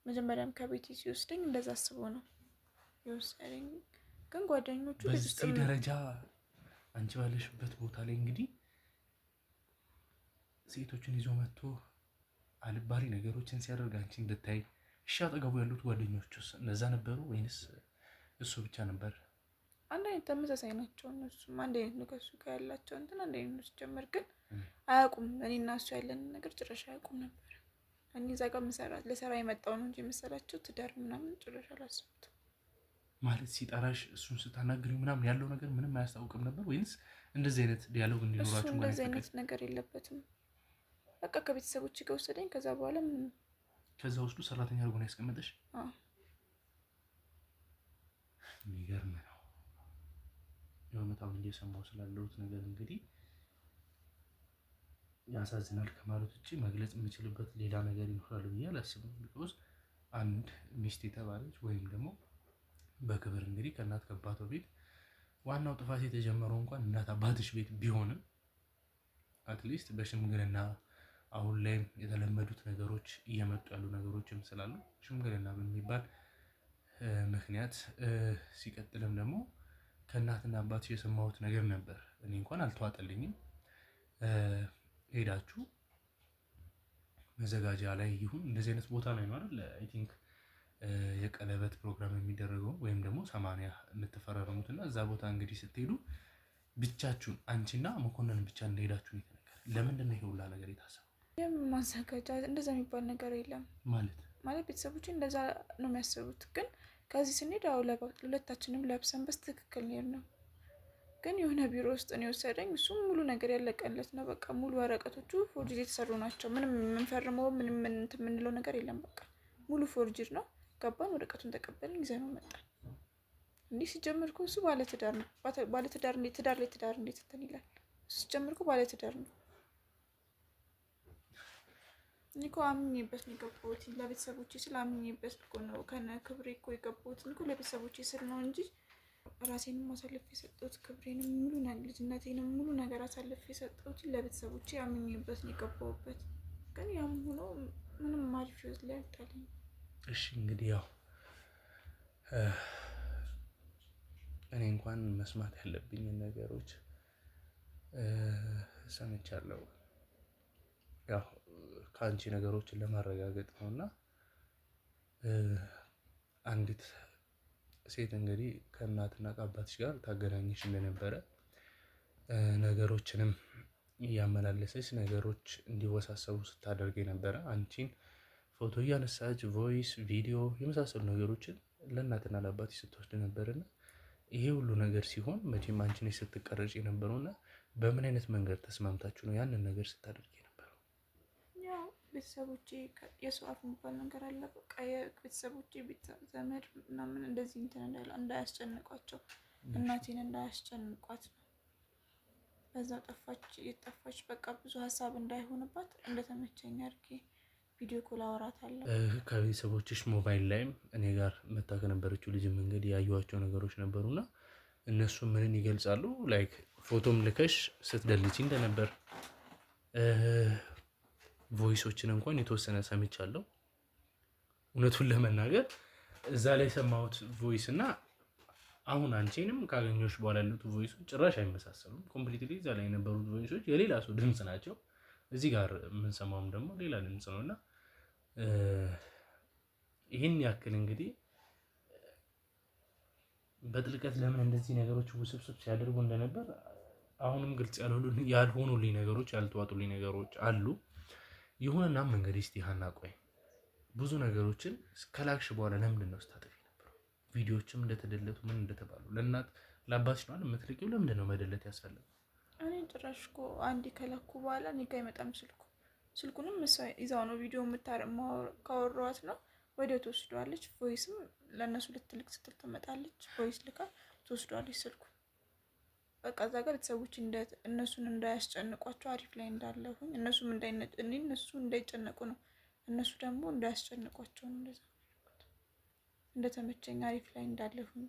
መጀመሪያም ከቤት ሲወስደኝ እንደዛ አስቦ ነው የወሰደኝ። ግን ጓደኞቹ በዚህ ደረጃ አንቺ ባለሽበት ቦታ ላይ እንግዲህ ሴቶችን ይዞ መጥቶ አልባሪ ነገሮችን ሲያደርግ አንቺ እንድታይ፣ እሺ አጠገቡ ያሉት ጓደኞቹስ እነዛ ነበሩ ወይንስ እሱ ብቻ ነበር? አንድ አይነት ተመሳሳይ ናቸው። እነሱም አንድ አይነት ነው ከእሱ ጋር ያላቸው እንትን አንድ አይነት ነው። ሲጀመር ግን አያውቁም። እኔ እና እሱ ያለንን ነገር ጭራሽ አያውቁም ነበር። እኔ እዛ ጋር ለስራ የመጣው ነው እንጂ የመሰላቸው ትዳር ምናምን ጭራሽ አላስቡትም። ማለት ሲጠራሽ እሱን ስታናግሪው ምናምን ያለው ነገር ምንም አያስታውቅም ነበር ወይንስ እንደዚህ አይነት ዲያሎግ እንዲኖራችሁ? እሱ እንደዚህ አይነት ነገር የለበትም። በቃ ከቤተሰቦች ጋር ወሰደኝ። ከዛ በኋላ ከዛ ውስጡ ሰራተኛ አድርጎ ነው ያስቀመጠሽ? የሚገርም ነው። የእውነታውን እየሰማሁ ስላለሁት ነገር እንግዲህ ያሳዝናል ከማለት ውጭ መግለጽ የምችልበት ሌላ ነገር ይኖራል ብዬ አላስብም። ቢኮዝ አንድ ሚስት የተባለች ወይም ደግሞ በክብር እንግዲህ ከእናት ከአባቷ ቤት ዋናው ጥፋት የተጀመረው እንኳን እናት አባትሽ ቤት ቢሆንም አትሊስት በሽምግልና አሁን ላይም የተለመዱት ነገሮች እየመጡ ያሉ ነገሮችም ስላሉ ሽምግልና በሚባል ምክንያት ሲቀጥልም ደግሞ ከእናትና አባትሽ የሰማሁት ነገር ነበር። እኔ እንኳን አልተዋጠልኝም። ሄዳችሁ መዘጋጃ ላይ ይሁን እንደዚህ አይነት ቦታ ላይ ነው አይደል? አይ ቲንክ የቀለበት ፕሮግራም የሚደረገው ወይም ደግሞ 80 የምትፈራረሙት እና እዛ ቦታ እንግዲህ ስትሄዱ ብቻችሁን አንቺና መኮንን ብቻ እንደሄዳችሁ ነው የተነገረ። ለምንድን ነው ይሄ ሁላ ነገር የታሰበው? ማዘጋጃ እንደዛ የሚባል ነገር የለም። ማለት ቤተሰቦች እንደዛ ነው የሚያስቡት። ግን ከዚህ ስንሄድ ሁለታችንም ለብሰን በስትክክል ነው። ግን የሆነ ቢሮ ውስጥ ነው የወሰደኝ። እሱም ሙሉ ነገር ያለቀለት ነው። በቃ ሙሉ ወረቀቶቹ ፎርጅድ የተሰሩ ናቸው። ምንም የምንፈርመው ምንም የምንለው ነገር የለም። በቃ ሙሉ ፎርጅድ ነው። ገባን፣ ወረቀቱን ተቀበልን፣ ይዘነው መጣን። እንዲህ ሲጀምር እኮ እሱ ባለትዳር ነው። ባለትዳር እንዴት ትዳር ላይ ትዳር እንዴት እንትን ይላል? እሱ ሲጀምር እኮ ባለትዳር ነው። እኔ እኮ አምኜበት ነው የገባሁት። ለቤተሰቦቼ ስለ አምኜበት እኮ ነው ከነ ክብሬ እኮ የገባሁት። እኮ ለቤተሰቦቼ ስል ነው እንጂ ራሴንም አሳልፌ የሰጠሁት ክብሬንም ሙሉ ልጅነቴንም ሙሉ ነገር አሳልፌ የሰጠሁት ለቤተሰቦቼ አምኜበት ነው የገባሁበት። ግን ያም ሆኖ ምንም አሪፍ ህይወት ላይ አልጣለኝም። እሺ እንግዲህ ያው እኔ እንኳን መስማት ያለብኝ ነገሮች ሰምቻለሁ። ያው ከአንቺ ነገሮችን ለማረጋገጥ ነው እና አንዲት ሴት እንግዲህ ከእናትና ከአባትሽ ጋር ታገናኝሽ እንደነበረ ነገሮችንም እያመላለሰች ነገሮች እንዲወሳሰቡ ስታደርግ የነበረ አንቺን ፎቶ እያነሳች ቮይስ፣ ቪዲዮ የመሳሰሉ ነገሮችን ለእናትና ለአባትሽ ስትወስድ ነበርና ይሄ ሁሉ ነገር ሲሆን መቼም አንቺ ነሽ ስትቀረጭ የነበረውና በምን አይነት መንገድ ተስማምታችሁ ነው ያንን ነገር ስታደርግ የነበረው? ያው ቤተሰቦቼ የሰው አፍ የሚባል ነገር አለ። በቃ የቤተሰቦቼ ዘመድ ምናምን እንደዚህ እንትን እንዳያስጨንቋቸው እናቴን እንዳያስጨንቋት ነው። በዛው ጠፋች። በቃ ብዙ ሀሳብ እንዳይሆንባት እንደተመቸኝ አድርጌ ቪዲዮ ኮል አወራታለሁ። ከቤተሰቦችሽ ሞባይል ላይም እኔ ጋር መታ ከነበረችው ልጅም እንግዲህ ያዩዋቸው ነገሮች ነበሩና እነሱ ምንን ይገልጻሉ? ላይክ ፎቶም ልከሽ ስትደልቺ እንደነበር ቮይሶችን እንኳን የተወሰነ ሰምቻለሁ። እውነቱን ለመናገር እዛ ላይ የሰማሁት ቮይስ እና አሁን አንቺንም ካገኘሁሽ በኋላ ያሉት ቮይሶች ጭራሽ አይመሳሰሉም። ኮምፕሊትሊ እዛ ላይ የነበሩት ቮይሶች የሌላ ሰው ድምፅ ናቸው። እዚህ ጋር የምንሰማውም ደግሞ ሌላ ድምፅ ነው እና ይህን ያክል እንግዲህ በጥልቀት ለምን እንደዚህ ነገሮች ውስብስብ ሲያደርጉ እንደነበር አሁንም ግልጽ ያልሆኑልኝ ነገሮች ያልተዋጡልኝ ነገሮች አሉ። ይሁንናም እንግዲህ እስቲ ሀና ቆይ ብዙ ነገሮችን ከላክሽ በኋላ ለምንድን ነው ስታጠፊ ነበረው? ቪዲዮዎችም እንደተደለቱ ምን እንደተባሉ ለእናት ለአባትሽ ነው የምትልቂው? ለምንድን ነው መደለት ያስፈለገው? እኔ ጭራሽ እኮ አንዴ ከላኩ በኋላ እኔ ጋ አይመጣም ስልኩንም ይዛው ነው ቪዲዮ ካወራኋት ነው ወዲያው ትወስደዋለች። ቮይስም ለእነሱ ልትልክ ስትል ትመጣለች። ቮይስ ልካ ትወስደዋለች ስልኩ። በቃ እዛ ጋር ቤተሰቦች እነሱን እንዳያስጨንቋቸው አሪፍ ላይ እንዳለሁኝ እነሱ እንዳይጨነቁ ነው። እነሱ ደግሞ እንዳያስጨንቋቸው ነው። እንደዛ እንደተመቸኝ አሪፍ ላይ እንዳለሁኝ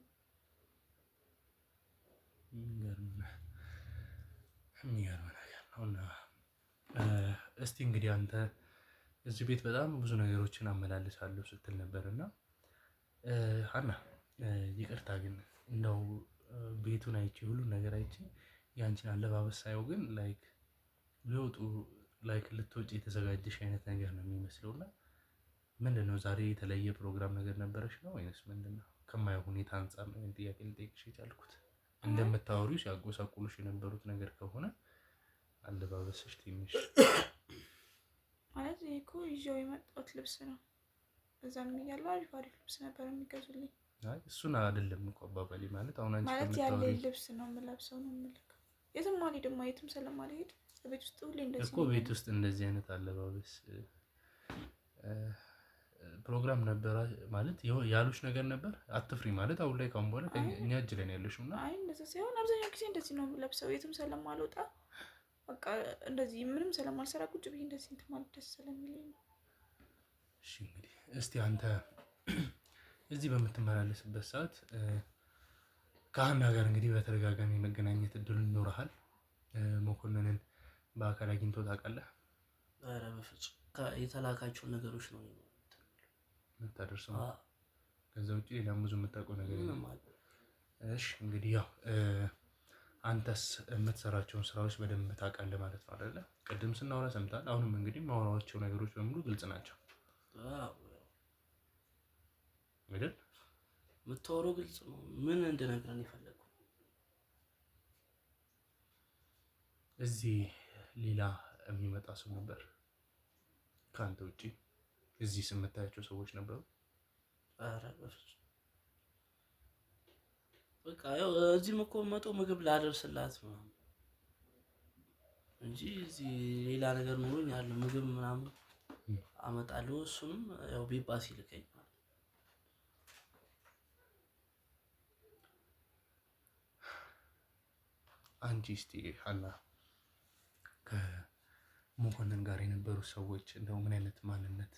የሚገርም ነገር ነውና እስቲ እንግዲህ አንተ እዚህ ቤት በጣም ብዙ ነገሮችን አመላልሳለሁ ስትል ነበር እና ሀና ይቅርታ ግን እንደው ቤቱን አይቼ ሁሉን ነገር አይቼ ያንቺን አለባበስ ሳየው ግን ላይክ ሊወጡ ላይክ ልትወጪ የተዘጋጀሽ አይነት ነገር ነው የሚመስለውና ምንድን ነው ዛሬ የተለየ ፕሮግራም ነገር ነበረሽ ነው ወይስ ምንድን ነው? ከማየው ሁኔታ አንጻር ነው ጥያቄ ልጠይቅሽ የቻልኩት። እንደምታወሪው ሲያጎሳቁሉሽ የነበሩት ነገር ከሆነ አለባበስሽ ትንሽ ማለት ይሄ እኮ ይዤው የመጣሁት ልብስ ነው። እዛም እያለሁ አሪፍ ልብስ ነበር የሚገዙልኝ። አይ እሱን አይደለም እኮ አባባሌ ማለት አሁን አንቺ ማለት ያለኝ ልብስ ነው የምለብሰው ነው የምልከው። የትም አልሄድም የትም ስለማልሄድ ቤት ውስጥ ሁሌ እንደዚህ እኮ ቤት ውስጥ እንደዚህ አይነት አለባበስ ፕሮግራም ነበር ማለት ያሉሽ ነገር ነበር። አትፍሪ ማለት አሁን ላይ ካሁን በኋላ እኛ እጅ ላይ ነው ያለሽው እና አይ እንደዛ ሳይሆን አብዛኛው ጊዜ እንደዚህ ነው የምለብሰው የትም ስለማልወጣ በቃ እንደዚህ ምንም ስለማልሰራ ቁጭ ብዬ እንደዚህ እንትን ማለት ደስ ስለሚለኝ ነው። እሺ እንግዲህ እስቲ አንተ እዚህ በምትመላለስበት ሰዓት ከሀና ጋር እንግዲህ በተደጋጋሚ መገናኘት እድሉ ይኖርሃል። መኮንንን በአካል አግኝቶ ታውቃለህ? ኧረ በፍጹም የተላካቸውን ነገሮች ነው የምታደርሰው። ከዛ ውጭ ሌላም ብዙ የምታውቀው ነገር የለም። እሺ እንግዲህ ያው አንተስ የምትሰራቸውን ስራዎች በደንብ ታውቃለህ ማለት ነው አይደለ? ቅድም ስናወራ ሰምተሃል። አሁንም እንግዲህ ማወራቸው ነገሮች በሙሉ ግልጽ ናቸው አይደል? የምታወራው ግልጽ ነው። ምን እንድነግረን የፈለጉ? እዚህ ሌላ የሚመጣ ሰው ነበር ከአንተ ውጭ? እዚህ የምታያቸው ሰዎች ነበሩ? ኧረ በፍጹም በቃ ያው እዚህም እኮ መቶ ምግብ ላደርስላት ነው እንጂ እዚህ ሌላ ነገር ኖሮኝ ያለ ምግብ ምናምን አመጣለሁ። እሱንም ያው ቢባስ ይልከኝ ማለት ነው። አንቺ እስቲ ሀና ከመኮንን ጋር የነበሩ ሰዎች እንደው ምን አይነት ማንነት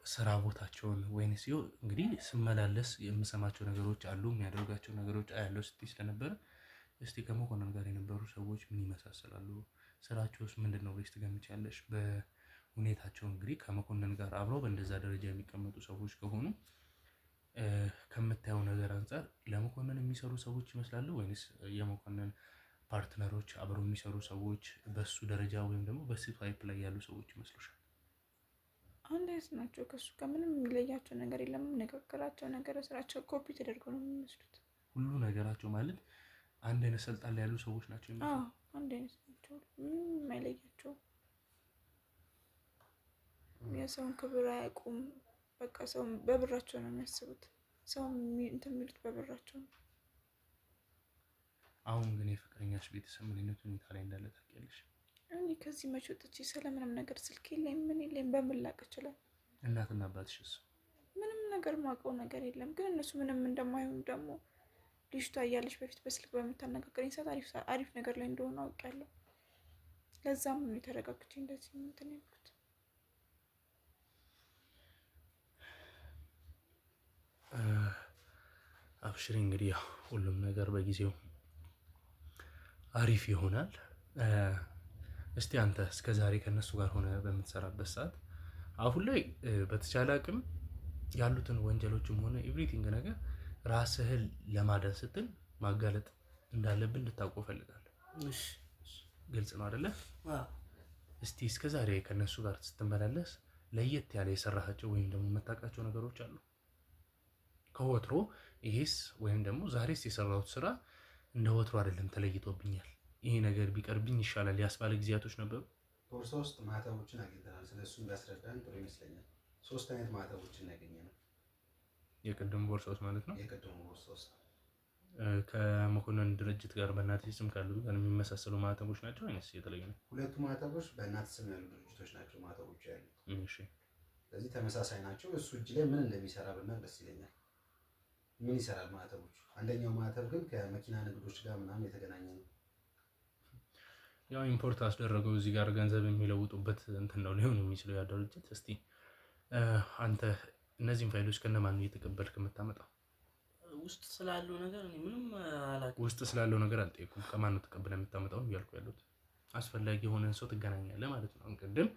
ስራ ቦታቸውን ወይንስ እንግዲህ ስመላለስ የምሰማቸው ነገሮች አሉ የሚያደርጋቸው ነገሮች አያለው ስትይ ስለነበረ እስቲ ከመኮንን ጋር የነበሩ ሰዎች ምን ይመሳሰላሉ? ስራቸውስ ምንድን ነው ብለሽ ትገምቻለሽ? በሁኔታቸው እንግዲህ ከመኮንን ጋር አብረው በእንደዛ ደረጃ የሚቀመጡ ሰዎች ከሆኑ ከምታየው ነገር አንጻር ለመኮንን የሚሰሩ ሰዎች ይመስላሉ ወይንስ የመኮንን ፓርትነሮች አብረው የሚሰሩ ሰዎች በሱ ደረጃ ወይም ደግሞ በሱ ታይፕ ላይ ያሉ ሰዎች ይመስሉሻል? አንድ አይነት ናቸው። ከሱ ጋር ምንም የሚለያቸው ነገር የለም። ንግግራቸው፣ ነገር ስራቸው ኮፒ ተደርገው ነው የሚመስሉት። ሁሉ ነገራቸው ማለት አንድ አይነት ስልጣን ላይ ያሉ ሰዎች ናቸው የሚመስሉት። አንድ አይነት ናቸው። ምንም የማይለያቸው። የሰውን ክብር አያውቁም። በቃ ሰው በብራቸው ነው የሚያስቡት። ሰው እንትን የሚሉት በብራቸው ነው። አሁን ግን የፍቅረኛሽ ቤተሰብ ምን አይነት ሁኔታ ላይ እንዳለ ታውቂያለሽ? እኔ ከዚህ መቼ ወጥቼ ስለምንም ነገር ስልክ የለኝ ምን የለኝ በምን ላቅ ይችላል? እናትና አባትሽስ? ምንም ነገር ማውቀው ነገር የለም። ግን እነሱ ምንም እንደማይሆኑ ደግሞ ልጅቷ እያለች በፊት በስልክ በምታነጋገረኝ ሰዓት አሪፍ ነገር ላይ እንደሆነ አውቄያለሁ። ለዛም ነው የተረጋግቼ እንደዚህ እንትን ያልኩት። አብሽሪ እንግዲህ ያው ሁሉም ነገር በጊዜው አሪፍ ይሆናል። እስቲ አንተ እስከ ዛሬ ከነሱ ጋር ሆነ በምትሰራበት ሰዓት አሁን ላይ በተቻለ አቅም ያሉትን ወንጀሎችም ሆነ ኤቭሪቲንግ ነገር ራስህን ለማዳን ስትል ማጋለጥ እንዳለብን እንድታውቀው ፈልጋለሁ። ግልጽ ነው አይደለ? እስቲ እስከዛሬ ከነሱ ጋር ስትመላለስ ለየት ያለ የሰራሃቸው ወይም ደግሞ የምታውቃቸው ነገሮች አሉ? ከወትሮ ይሄስ ወይም ደግሞ ዛሬስ የሰራሁት ስራ እንደ ወትሮ አይደለም፣ ተለይቶብኛል፣ ይሄ ነገር ቢቀርብኝ ይሻላል ያስባለ ጊዜያቶች ነበሩ? ቦርሳ ውስጥ ማህተቦችን አግኝተናል። ስለሱም ቢያስረዳን ጥሩ ይመስለኛል። 3 አይነት ማህተቦችን ያገኘነው። የቅድሙ ቦርሳ ውስጥ ማለት ነው? የቅድሙ ቦርሳ ውስጥ ከመኮንን ድርጅት ጋር በእናት ስም ካሉት ጋር የሚመሳሰሉ ማህተቦች ናቸው ወይስ የተለዩ ነው? ሁለቱ ማህተቦች በእናት ስም ያሉ ድርጅቶች ናቸው ማህተቦቹ ያሉት። እሺ፣ ስለዚህ ተመሳሳይ ናቸው። እሱ እጅ ላይ ምን እንደሚሰራ ብናል ደስ ይለኛል። ምን ይሰራል ማህተቦቹ? አንደኛው ማህተብ ግን ከመኪና ንግዶች ጋር ምናምን የተገናኘ ነው። ያው ኢምፖርት አስደረገው እዚህ ጋር ገንዘብ የሚለውጡበት እንትን ነው ሊሆን የሚችለው ያ ድርጅት። እስቲ አንተ እነዚህን ፋይሎች ከነማን ነው እየተቀበልክ የምታመጣው? ውስጥ ስላለው ነገር እኔ ምንም አላውቅም። ውስጥ ስላለው ነገር አልጠየኩም። ከማን ነው ተቀብለህ የምታመጣው እያልኩ ያሉት። አስፈላጊ የሆነን ሰው ትገናኛለህ ማለት ነው። ቅድም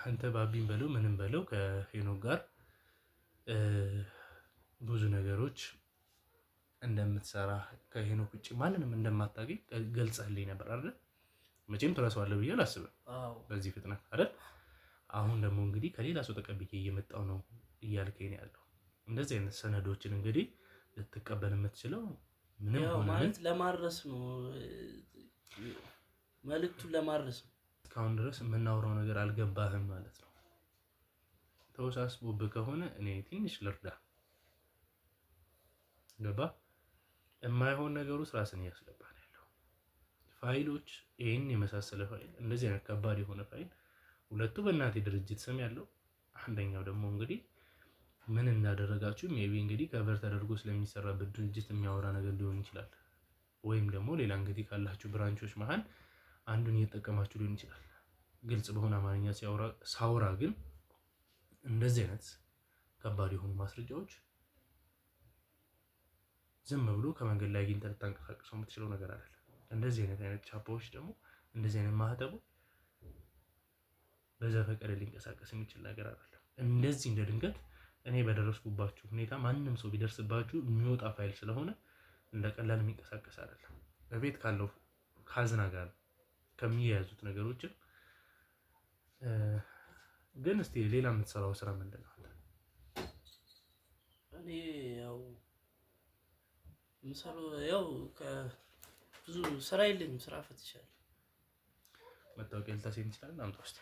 አንተ ባቢን በለው ምንም በለው ከሄኖክ ጋር ብዙ ነገሮች እንደምትሰራ ከሄኖክ ውጭ ማንንም እንደማታገኝ ገልጸህልኝ ነበር አይደል? መቼም ትረሳዋለህ ብዬ አላስብም በዚህ ፍጥነት አይደል? አሁን ደግሞ እንግዲህ ከሌላ ሰው ተቀብዬ እየመጣው ነው እያልከኝ ያለው። እንደዚህ አይነት ሰነዶችን እንግዲህ ልትቀበል የምትችለው ምንም ሆነ ማለት ለማድረስ ነው፣ መልእክቱን ለማድረስ ነው። እስካሁን ድረስ የምናወራው ነገር አልገባህም ማለት ነው። ተወሳስቦብህ ከሆነ እኔ ትንሽ ልርዳ። ገባ? የማይሆን ነገር ውስጥ ራስን እያስገባህ ነው ያለው። ፋይሎች፣ ይህን የመሳሰለ ፋይል፣ እንደዚህ አይነት ከባድ የሆነ ፋይል፣ ሁለቱ በእናቴ ድርጅት ስም ያለው፣ አንደኛው ደግሞ እንግዲህ ምን እንዳደረጋችሁ ሜቢ እንግዲህ ከቨር ተደርጎ ስለሚሰራበት ድርጅት የሚያወራ ነገር ሊሆን ይችላል። ወይም ደግሞ ሌላ እንግዲህ ካላችሁ ብራንቾች መሀል አንዱን እየተጠቀማችሁ ሊሆን ይችላል። ግልጽ በሆነ አማርኛ ሳውራ ግን እንደዚህ አይነት ከባድ የሆኑ ማስረጃዎች ዝም ብሎ ከመንገድ ላይ አግኝተህ ልታንቀሳቅሰው የምትችለው ነገር አይደለም። እንደዚህ አይነት ቻፓዎች ደግሞ እንደዚህ አይነት ማህተቦች በዘፈቀደ ሊንቀሳቀስ የሚችል ነገር አይደለም። እንደዚህ እንደ ድንገት እኔ በደረስኩባችሁ ሁኔታ ማንም ሰው ቢደርስባችሁ የሚወጣ ፋይል ስለሆነ እንደ ቀላል የሚንቀሳቀስ አይደለም። በቤት ካለው ካዝና ጋር ከሚያያዙት ነገሮችን ግን እስቲ ሌላ የምትሰራው ስራ ምንድን ነው? እኔ ያው የምሰራው ያው ብዙ ስራ የለኝም፣ ስራ ፈትሻለሁ። መታወቂያ ልታሳይ እንችላለን? አምጣው እስቲ።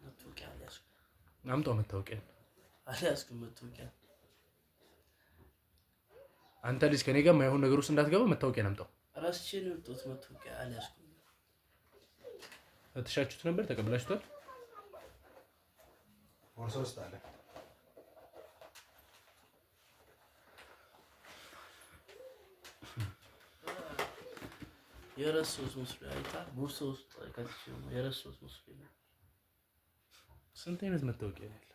መታወቂያ አልያዝኩም። አምጣው መታወቂያ። አልያዝኩም መታወቂያ። አንተ ልጅ ከኔ ጋር የማይሆን ነገር ውስጥ እንዳትገባ መታወቂያ አምጣው። ራስቼ ነው የወጣሁት። መታወቂያ አልያዝኩም። ፈትሻችሁት ነበር? ተቀብላችሁታል? ቦርሳ ውስጥ አለ። የረሳሁት መስሎኝ አይተሃል? ቦርሳ ውስጥ ከትቼ ነው የረሳሁት መስሎኝ። ስንት አይነት መታወቂያ ያለ?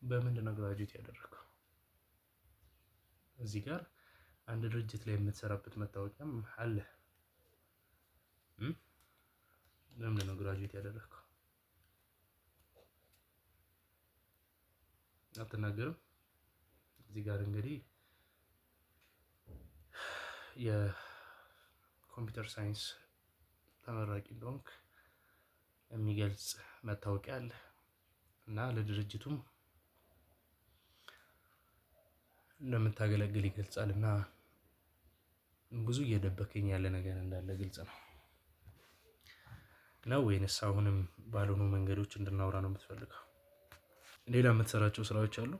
በምንድን ነው ግራጁዌት ያደረገው? እዚህ ጋር አንድ ድርጅት ላይ የምትሰራበት መታወቂያም አለ። ለምንድን ነው ግራጁዌት ያደረገው? አትናገርም? እዚህ ጋር እንግዲህ የኮምፒውተር ሳይንስ ተመራቂ እንደሆንክ የሚገልጽ መታወቂያ አለ እና ለድርጅቱም እንደምታገለግል ይገልጻል እና ብዙ እየደበከኝ ያለ ነገር እንዳለ ግልጽ ነው። ነው ወይንስ አሁንም ባልሆኑ መንገዶች እንድናወራ ነው የምትፈልገው? ሌላ የምትሰራቸው ስራዎች አሉ?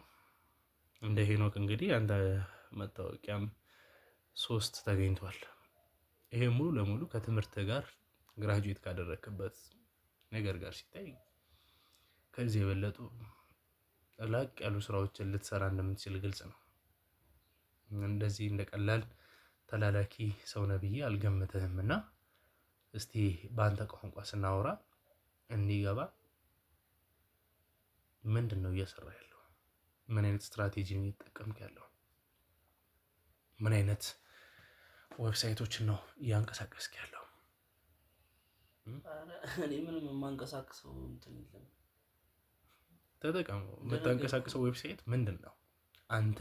እንደ ሄኖክ እንግዲህ አንተ መታወቂያም 3 ተገኝቷል። ይሄ ሙሉ ለሙሉ ከትምህርት ጋር ግራጁዌት ካደረክበት ነገር ጋር ሲታይ ከዚህ የበለጡ ላቅ ያሉ ስራዎችን ልትሰራ እንደምትችል ግልጽ ነው። እንደዚህ እንደ ቀላል ተላላኪ ሰው ነብዬ አልገምትህም እና እስቲ በአንተ ቋንቋ ስናወራ እንዲገባ ምንድን ነው እየሰራ ያለው? ምን አይነት ስትራቴጂ ነው እየተጠቀምክ ያለው? ምን አይነት ዌብሳይቶችን ነው እያንቀሳቀስክ ያለው? እኔ ምንም የማንቀሳቅሰው እንትን የለም። ተጠቀሙ። የምታንቀሳቅሰው ዌብሳይት ምንድን ነው? አንተ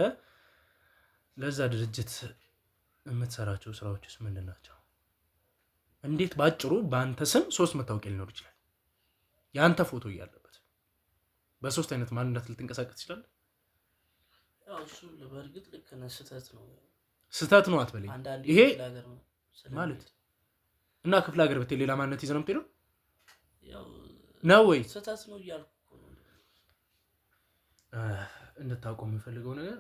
ለዛ ድርጅት የምትሰራቸው ስራዎችስ ምንድን ናቸው? እንዴት ባጭሩ በአንተ ስም 3 መታወቂያ ሊኖር ይችላል? የአንተ ፎቶ እያለበት በ3 አይነት ማንነት ልትንቀሳቀስ ትችላለህ? ያው እሱ በእርግጥ ልክ ነህ። ስህተት ነው አትበለኝ። ይሄ ማለት እና ክፍለ ሀገር ብትሄድ ሌላ ማንነት ይዘህ ነው የምትሄደው ነው ወይ? ስህተት ነው እያልኩ እንድታውቀው የምፈልገው ነገር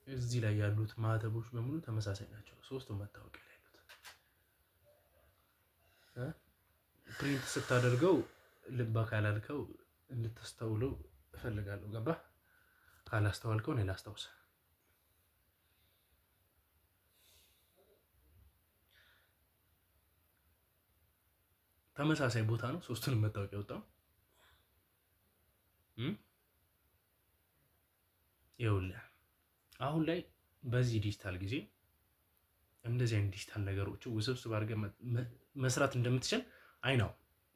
እዚህ ላይ ያሉት ማህተቦች በሙሉ ተመሳሳይ ናቸው። 3ቱም መታወቂያ ላይ ያሉት ፕሪንት ስታደርገው ልባ ካላልከው እንድታስተውለው እፈልጋለሁ። ገባ? ካላስተዋልከው እኔ ላስታውስ። ተመሳሳይ ቦታ ነው 3ቱንም መታወቂያ ወጣው። ይኸውልህ አሁን ላይ በዚህ ዲጂታል ጊዜ እንደዚህ አይነት ዲጂታል ነገሮች ውስብስብ አድርገህ መስራት እንደምትችል አይናው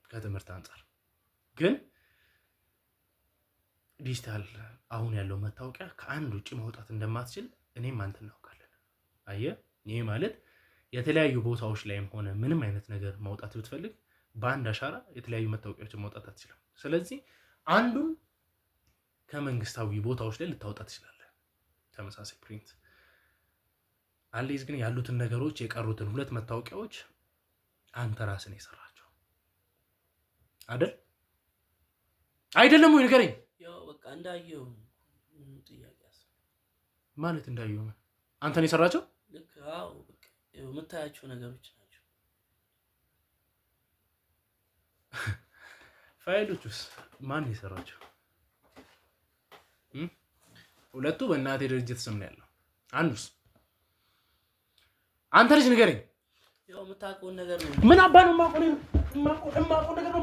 ከትምህርት አንጻር ግን ዲጂታል አሁን ያለው መታወቂያ ከአንድ ውጪ ማውጣት እንደማትችል እኔም አንተ እናውቃለን። አየህ፣ ይሄ ማለት የተለያዩ ቦታዎች ላይም ሆነ ምንም አይነት ነገር ማውጣት ብትፈልግ በአንድ አሻራ የተለያዩ መታወቂያዎችን ማውጣት አትችልም። ስለዚህ አንዱን ከመንግስታዊ ቦታዎች ላይ ልታወጣ ትችላለህ፣ ተመሳሳይ ፕሪንት አለይዝ። ግን ያሉትን ነገሮች የቀሩትን 2 መታወቂያዎች አንተ ራስን የሰራቸው አይደለም ወይ? ንገረኝ። ያው በቃ እንዳየው ጥያቄ ማለት እንዳየው አንተ ነው የሰራቸው? ልክ አዎ፣ በቃ የምታያቸው ነገሮች ናቸው። ፋይሎቹስ ማን የሰራቸው? 2ቱ በእናቴ ድርጅት ስም ነው ያለው። አንዱስ አንተ ልጅ ንገረኝ። ያው የምታውቀውን ነገር ነው። ምን አባ ነው የማውቀው ነገር ነው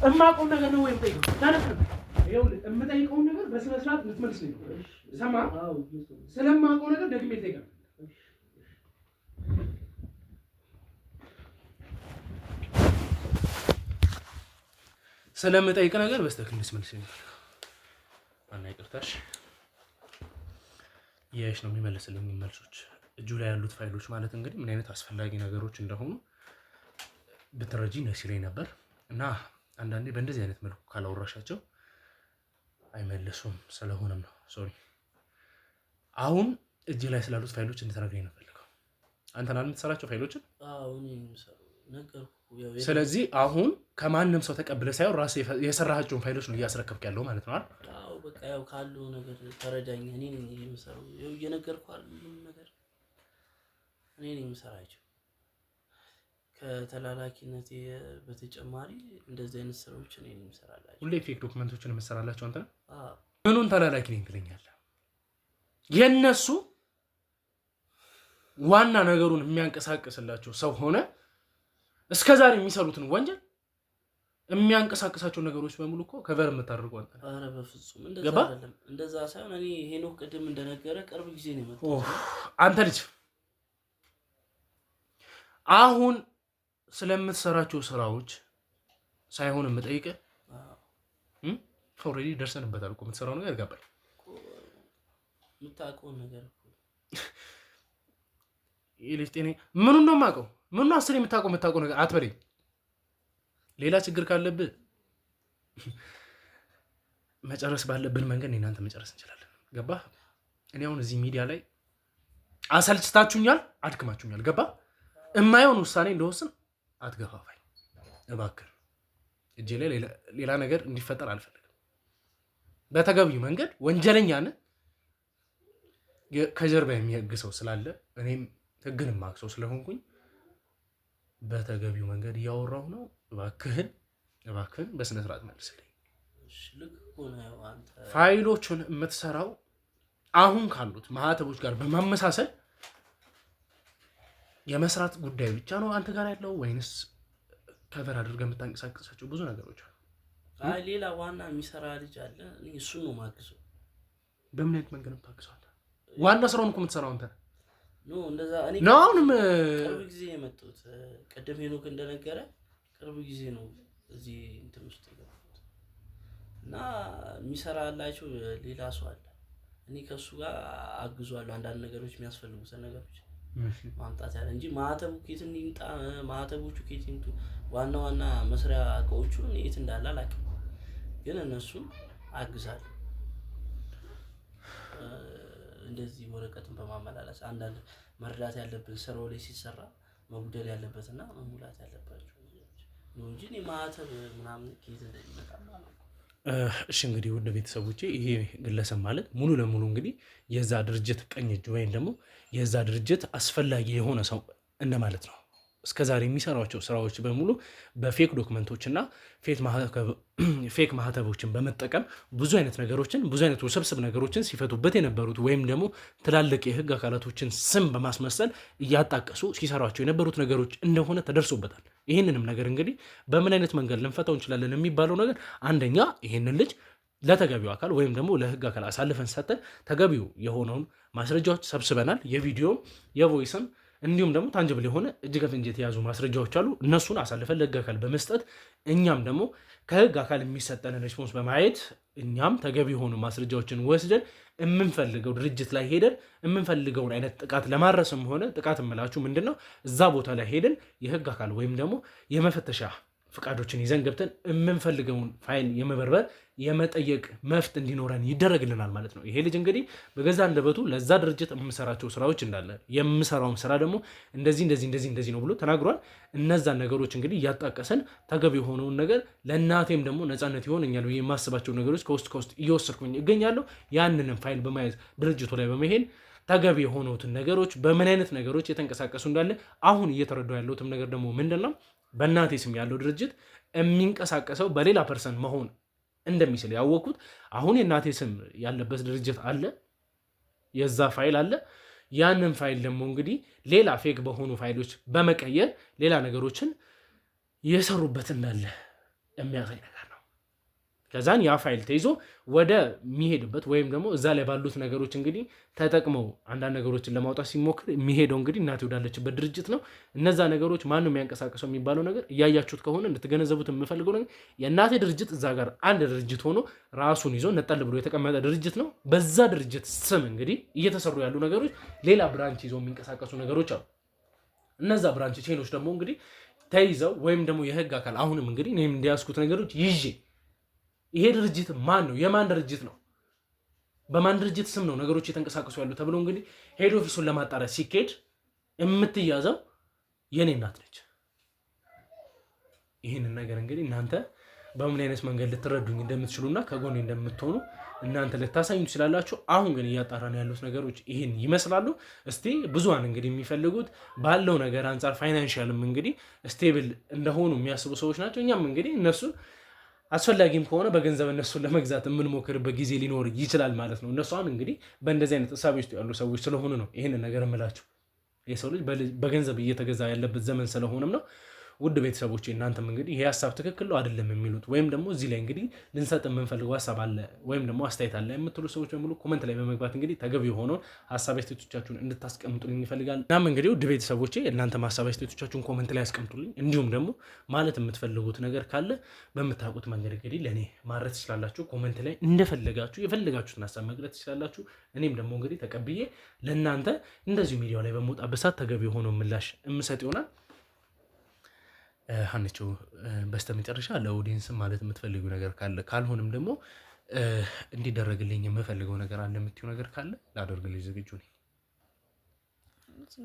የማውቀው ነገር ነው ወይም ጠይቀው ታነስ ነው። ይኸውልህ የምጠይቀውን ነገር በስነ ስርዓት ልትመልስልኝ ነው። ሰማ? ስለማውቀው ነገር ደግሜ ልጠይቅህ። ስለምጠይቅ ነገር በስተክል ልትመልስልኝ ነው። አና ይቅርታሽ የሽ ነው የሚመልስልኝ መልሶች እጁ ላይ ያሉት ፋይሎች ማለት እንግዲህ ምን አይነት አስፈላጊ ነገሮች እንደሆኑ ብትረጂ ደስ ይለኝ ነበር። እና አንዳንዴ በእንደዚህ አይነት መልኩ ካላወራሻቸው አይመልሱም። ስለሆነም ነው ሶሪ። አሁን እጅ ላይ ስላሉት ፋይሎች እንድትነግረኝ ነው ፈልገው። አንተና የምትሰራቸው ፋይሎችን? አዎ እኔ ነገርኩ። ስለዚህ አሁን ከማንም ሰው ተቀብለ ሳይሆን ራስህ የሰራሃቸውን ፋይሎች ነው እያስረከብክ ያለው ማለት ነው አይደል? አዎ በቃ ያው ካለው ነገር ተረዳኝ። እኔ ነኝ የምሰራው። ያው እየነገርኩህ አይደል ነገር እኔ ነኝ የምሰራቸው። ከተላላኪነት በተጨማሪ እንደዚህ አይነት ስራዎች እኔ ነኝ የምሰራላቸው። ሁሌ ፌክ ዶክመንቶችን የምሰራላቸው አንተ ነህ? አዎ። ምኑን ተላላኪ ነኝ ትለኛለህ? የነሱ ዋና ነገሩን የሚያንቀሳቅስላቸው ሰው ሆነ እስከዛሬ የሚሰሩትን ወንጀል የሚያንቀሳቅሳቸው ነገሮች በሙሉ እኮ ከቨር የምታደርገው አንተ ነህ። ኧረ በፍጹም እንደዛ አይደለም። እንደዛ ሳይሆን እኔ ሄኖክ ቅድም እንደነገረ ቅርብ ጊዜ ነው የመጣው። አንተ ልጅ አሁን ስለምትሰራቸው ስራዎች ሳይሆን የምጠይቅህ ኦልሬዲ ደርሰንበታል እኮ የምትሰራው ነገር ገባኝ። የምታውቀውን ነገር እኮ ይልሽ ጤኔ ምኑን ነው የማውቀው? ምኑን አስር የምታውቀው ነገር አትበለኝ። ሌላ ችግር ካለብህ መጨረስ ባለብን መንገድ እኔ እናንተ መጨረስ እንችላለን። ገባህ? እኔ አሁን እዚህ ሚዲያ ላይ አሰልችታችሁኛል፣ አድክማችሁኛል። ገባህ? የማይሆን ውሳኔ እንደወስን አትገፋፋኝ እባክህ። እጄ ላይ ሌላ ነገር እንዲፈጠር አልፈልግም። በተገቢው መንገድ ወንጀለኛን ከጀርባ የሚያግ ሰው ስላለ እኔም ህግን ማክ ሰው ስለሆንኩኝ በተገቢው መንገድ እያወራሁ ነው። እባክህን በስነ ስርዓት መልስልኝ። ፋይሎቹን የምትሰራው አሁን ካሉት ማህተቦች ጋር በማመሳሰል የመስራት ጉዳይ ብቻ ነው አንተ ጋር ያለው ወይንስ ከቨር አድርገህ የምታንቀሳቅሳቸው ብዙ ነገሮች አሉ? አይ ሌላ ዋና የሚሰራ ልጅ አለ። እኔ እሱን ነው ማግዘው። በምን አይነት መንገድ ነው ታግሰዋለህ? ዋና ስራውን እኮ የምትሰራው አንተ ኖ እንደዛ እኔ ነው። አሁንም ቅርብ ጊዜ የመጡት ቅድም ሄኖክ እንደነገረ ቅርብ ጊዜ ነው እዚህ እንትን ውስጥ የገቡት እና የሚሰራላቸው ሌላ ሰው አለ። እኔ ከሱ ጋር አግዟለሁ አንዳንድ ነገሮች የሚያስፈልጉትን ነገሮች ማምጣት ያለ እንጂ ማህተቡ ኬትን ይምጣ ማህተቦቹ ኬትን ይምጡ ዋና መስሪያ እቃዎቹ የት እንዳለ አላውቅም፣ ግን እነሱን አግዛለሁ። እንደዚህ ወረቀትን በማመላለስ አንዳንድ መርዳት ያለብን ስራው ላይ ሲሰራ መጉደል ያለበትና መሙላት ያለባቸው ነው እንጂ ማህተብ ምናምን ኬት እንደሚመጣ ማለት ነው። እሺ እንግዲህ ወደ ቤተሰቦቼ ይሄ ግለሰብ ማለት ሙሉ ለሙሉ እንግዲህ የዛ ድርጅት ቀኝ እጅ ወይም ደግሞ የዛ ድርጅት አስፈላጊ የሆነ ሰው እንደማለት ነው። እስከዛሬ የሚሰራቸው ስራዎች በሙሉ በፌክ ዶክመንቶች እና ፌክ ማህተቦችን በመጠቀም ብዙ አይነት ነገሮችን ብዙ አይነት ውስብስብ ነገሮችን ሲፈቱበት የነበሩት ወይም ደግሞ ትላልቅ የህግ አካላቶችን ስም በማስመሰል እያጣቀሱ ሲሰሯቸው የነበሩት ነገሮች እንደሆነ ተደርሶበታል። ይህንንም ነገር እንግዲህ በምን አይነት መንገድ ልንፈታው እንችላለን የሚባለው ነገር አንደኛ ይህንን ልጅ ለተገቢው አካል ወይም ደግሞ ለህግ አካል አሳልፈን ሰጠን ተገቢው የሆነውን ማስረጃዎች ሰብስበናል። የቪዲዮም የቮይስም እንዲሁም ደግሞ ታንጅብል የሆነ እጅ ከፍንጅ የተያዙ ማስረጃዎች አሉ። እነሱን አሳልፈን ለህግ አካል በመስጠት እኛም ደግሞ ከህግ አካል የሚሰጠንን ሪስፖንስ በማየት እኛም ተገቢ የሆኑ ማስረጃዎችን ወስደን የምንፈልገው ድርጅት ላይ ሄደን የምንፈልገውን አይነት ጥቃት ለማድረስም ሆነ ጥቃት እምላችሁ ምንድነው እዛ ቦታ ላይ ሄደን የህግ አካል ወይም ደግሞ የመፈተሻ ፍቃዶችን ይዘን ገብተን የምንፈልገውን ፋይል የመበርበር የመጠየቅ መፍት እንዲኖረን ይደረግልናል ማለት ነው። ይሄ ልጅ እንግዲህ በገዛ አንደበቱ ለዛ ድርጅት የምሰራቸው ስራዎች እንዳለ የምሰራውን ስራ ደግሞ እንደዚህ ነው ብሎ ተናግሯል። እነዛን ነገሮች እንግዲህ እያጣቀሰን ተገቢ የሆነውን ነገር ለእናቴም ደግሞ ነፃነት ይሆነኛል ብዬ የማስባቸው ነገሮች ከውስጥ እየወሰድኩኝ እገኛለሁ። ያንንም ፋይል በማየት ድርጅቱ ላይ በመሄድ ተገቢ የሆኑትን ነገሮች በምን አይነት ነገሮች የተንቀሳቀሱ እንዳለ አሁን እየተረዳው ያለሁትም ነገር ደግሞ ምንድን ነው በእናቴ ስም ያለው ድርጅት የሚንቀሳቀሰው በሌላ ፐርሰን መሆን እንደሚችል ያወቅኩት አሁን የእናቴ ስም ያለበት ድርጅት አለ፣ የዛ ፋይል አለ። ያንን ፋይል ደግሞ እንግዲህ ሌላ ፌክ በሆኑ ፋይሎች በመቀየር ሌላ ነገሮችን የሰሩበት እንዳለ የሚያሳይ ነገር ነው። ከዛን ያ ፋይል ተይዞ ወደ የሚሄድበት ወይም ደግሞ እዛ ላይ ባሉት ነገሮች እንግዲህ ተጠቅመው አንዳንድ ነገሮችን ለማውጣት ሲሞክር የሚሄደው እንግዲህ እናቴ ወዳለችበት ድርጅት ነው። እነዛ ነገሮች ማንም የሚያንቀሳቀሰው የሚባለው ነገር እያያችሁት ከሆነ እንድትገነዘቡት የምፈልገው ነገር የእናቴ ድርጅት እዛ ጋር አንድ ድርጅት ሆኖ ራሱን ይዞ ነጠል ብሎ የተቀመጠ ድርጅት ነው። በዛ ድርጅት ስም እንግዲህ እየተሰሩ ያሉ ነገሮች ሌላ ብራንች ይዞ የሚንቀሳቀሱ ነገሮች አሉ። እነዛ ብራንች ቼኖች ደግሞ እንግዲህ ተይዘው ወይም ደግሞ የህግ አካል አሁንም እንግዲህ እኔም እንዲያስኩት ነገሮች ይዤ ይሄ ድርጅት ማን ነው? የማን ድርጅት ነው? በማን ድርጅት ስም ነው ነገሮች የተንቀሳቀሱ ያሉ ተብሎ እንግዲህ ሄድ ኦፊሱን ለማጣራት ሲኬድ የምትያዘው የኔ እናት ነች። ይህንን ነገር እንግዲህ እናንተ በምን አይነት መንገድ ልትረዱኝ እንደምትችሉና ከጎኔ እንደምትሆኑ እናንተ ልታሳዩ ትችላላችሁ። አሁን ግን እያጣራን ያሉት ነገሮች ይህን ይመስላሉ። እስቲ ብዙዋን እንግዲህ የሚፈልጉት ባለው ነገር አንጻር ፋይናንሻልም እንግዲህ ስቴብል እንደሆኑ የሚያስቡ ሰዎች ናቸው። እኛም እንግዲህ እነሱ አስፈላጊም ከሆነ በገንዘብ እነሱን ለመግዛት የምንሞክርበት ጊዜ ሊኖር ይችላል ማለት ነው። እነሱ አሁን እንግዲህ በእንደዚህ አይነት እሳቤ ውስጥ ያሉ ሰዎች ስለሆኑ ነው ይህንን ነገር እምላችሁ። የሰው ልጅ በገንዘብ እየተገዛ ያለበት ዘመን ስለሆነም ነው። ውድ ቤተሰቦች እናንተም እንግዲህ ይሄ ሀሳብ ትክክል ነው አይደለም የሚሉት ወይም ደግሞ እዚህ ላይ እንግዲህ ልንሰጥ የምንፈልገው ሀሳብ አለ ወይም ደግሞ አስተያየት አለ የምትሉ ሰዎች በሙሉ ኮመንት ላይ በመግባት እንግዲህ ተገቢ የሆነውን ሀሳብ አስተያየቶቻችሁን እንድታስቀምጡልኝ ይፈልጋል። እናም እንግዲህ ውድ ቤተሰቦቼ እናንተም ሀሳብ አስተያየቶቻችሁን ኮመንት ላይ አስቀምጡልኝ። እንዲሁም ደግሞ ማለት የምትፈልጉት ነገር ካለ በምታውቁት መንገድ እንግዲህ ለእኔ ማድረስ ትችላላችሁ። ኮመንት ላይ እንደፈለጋችሁ የፈለጋችሁትን ሀሳብ መግለጽ ትችላላችሁ። እኔም ደግሞ እንግዲህ ተቀብዬ ለእናንተ እንደዚሁ ሚዲያው ላይ በመውጣበት ሰዓት ተገቢ የሆነውን ምላሽ የምሰጥ ይሆናል። ሀንቾ በስተመጨረሻ ለኦዲየንስ ማለት የምትፈልጉ ነገር ካለ ካልሆነም ደግሞ እንዲደረግልኝ የምፈልገው ነገር አለ የምትይው ነገር ካለ ላደርግልኝ ዝግጁ ነኝ።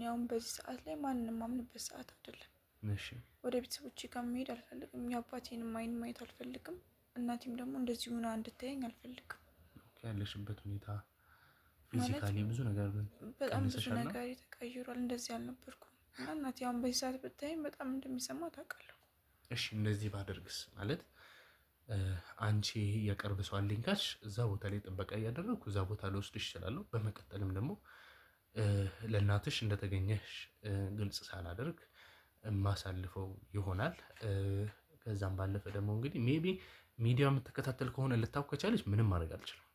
ያውም በዚህ ሰዓት ላይ ማንንም ማምንበት ሰዓት አይደለም። እሺ ወደ ቤተሰቦቼ ጋር መሄድ አልፈልግም። የአባቴንም አይን ማየት አልፈልግም። እናቴም ደግሞ እንደዚህ ሆና እንድታየኝ አልፈልግም። ያለሽበት ሁኔታ ፊዚካሊ ብዙ ነገር በጣም ብዙ ነገር ተቀይሯል። እንደዚህ አልነበርኩም። እናቴ አሁን በዚህ ሰዓት ብታይኝ በጣም እንደሚሰማ ታውቃለሁ። እሺ እንደዚህ ባደርግስ ማለት አንቺ የቅርብ ሰው አለኝ ካልሽ እዛ ቦታ ላይ ጥበቃ እያደረግኩ እዛ ቦታ ልወስድሽ እችላለሁ። በመቀጠልም ደግሞ ለእናትሽ እንደተገኘሽ ግልጽ ሳላደርግ የማሳልፈው ይሆናል። ከዛም ባለፈ ደግሞ እንግዲህ ሜቢ ሚዲያ የምትከታተል ከሆነ ልታውቅ ከቻለች ምንም ማድረግ አልችልም።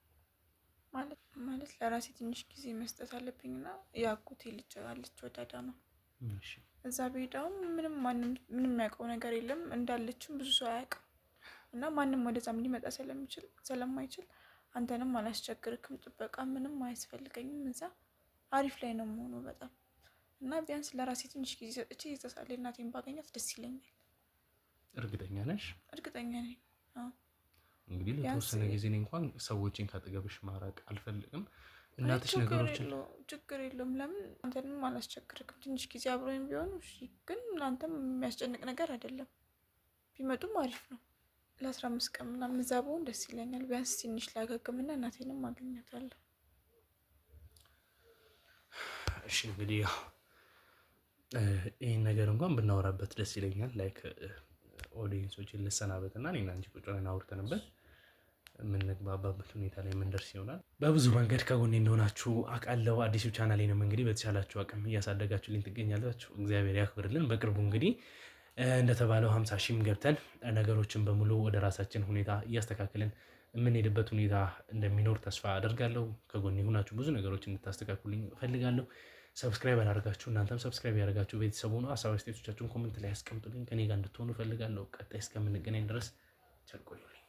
ማለት ለራሴ ትንሽ ጊዜ መስጠት አለብኝና የአጎቴ ልጅ አለች ወደ አዳማ። እሺ እዛ ብሄዳውም ምንም የሚያውቀው ነገር የለም እንዳለችም ብዙ ሰው አያውቅም እና ማንም ወደዛም ሊመጣ ስለማይችል አንተንም አላስቸግርክም፣ ጥበቃ ምንም አያስፈልገኝም። እዛ አሪፍ ላይ ነው የምሆነው በጣም እና ቢያንስ ለራሴ ትንሽ ጊዜ ሰጥቼ የተሳለ እናቴን ባገኛት ደስ ይለኛል። እርግጠኛ ነሽ? እርግጠኛ ነኝ። እንግዲህ ለተወሰነ ጊዜ እኔ እንኳን ሰዎችን ካጠገብሽ ማራቅ አልፈልግም። እናትሽ ነገሮችን ችግር የለውም። ለምን አንተንም አላስቸግርክም። ትንሽ ጊዜ አብሮኝ ቢሆኑ እሺ፣ ግን አንተም የሚያስጨንቅ ነገር አይደለም። ቢመጡም አሪፍ ነው። ለ15 ቀን ምናምን እዛ ብሆን ደስ ይለኛል። ቢያንስ ትንሽ ላገግምና እናቴንም አገኛታለሁ። እሺ እንግዲህ ያው ይህን ነገር እንኳን ብናወራበት ደስ ይለኛል። ላይክ ኦዲየንሶችን ልሰናበትና እኔና አንቺ ቁጭ ብለን አውርተንበት የምንግባባበት ሁኔታ ላይ የምንደርስ ይሆናል። በብዙ መንገድ ከጎኔ እንደሆናችሁ አውቃለሁ። አዲሱ ቻናሌንም እንግዲህ በተቻላችሁ አቅም እያሳደጋችሁልኝ ትገኛላችሁ። እግዚአብሔር ያክብርልን። በቅርቡ እንግዲህ እንደተባለው 50 ሺህም ገብተን ነገሮችን በሙሉ ወደ ራሳችን ሁኔታ እያስተካከልን የምንሄድበት ሁኔታ እንደሚኖር ተስፋ አደርጋለሁ። ከጎኔ ሆናችሁ ብዙ ነገሮች እንድታስተካክሉልኝ እፈልጋለሁ። ሰብስክራይብ አላደርጋችሁ እናንተም ሰብስክራይብ ያደርጋችሁ ቤተሰቡ ነው። ሀሳብ አስተያየቶቻችሁን ኮሜንት ላይ ያስቀምጡልኝ። ከኔ ጋር እንድትሆኑ እፈልጋለሁ። ቀጣይ እስከምንገናኝ ድረስ ቸር ቆዩልኝ።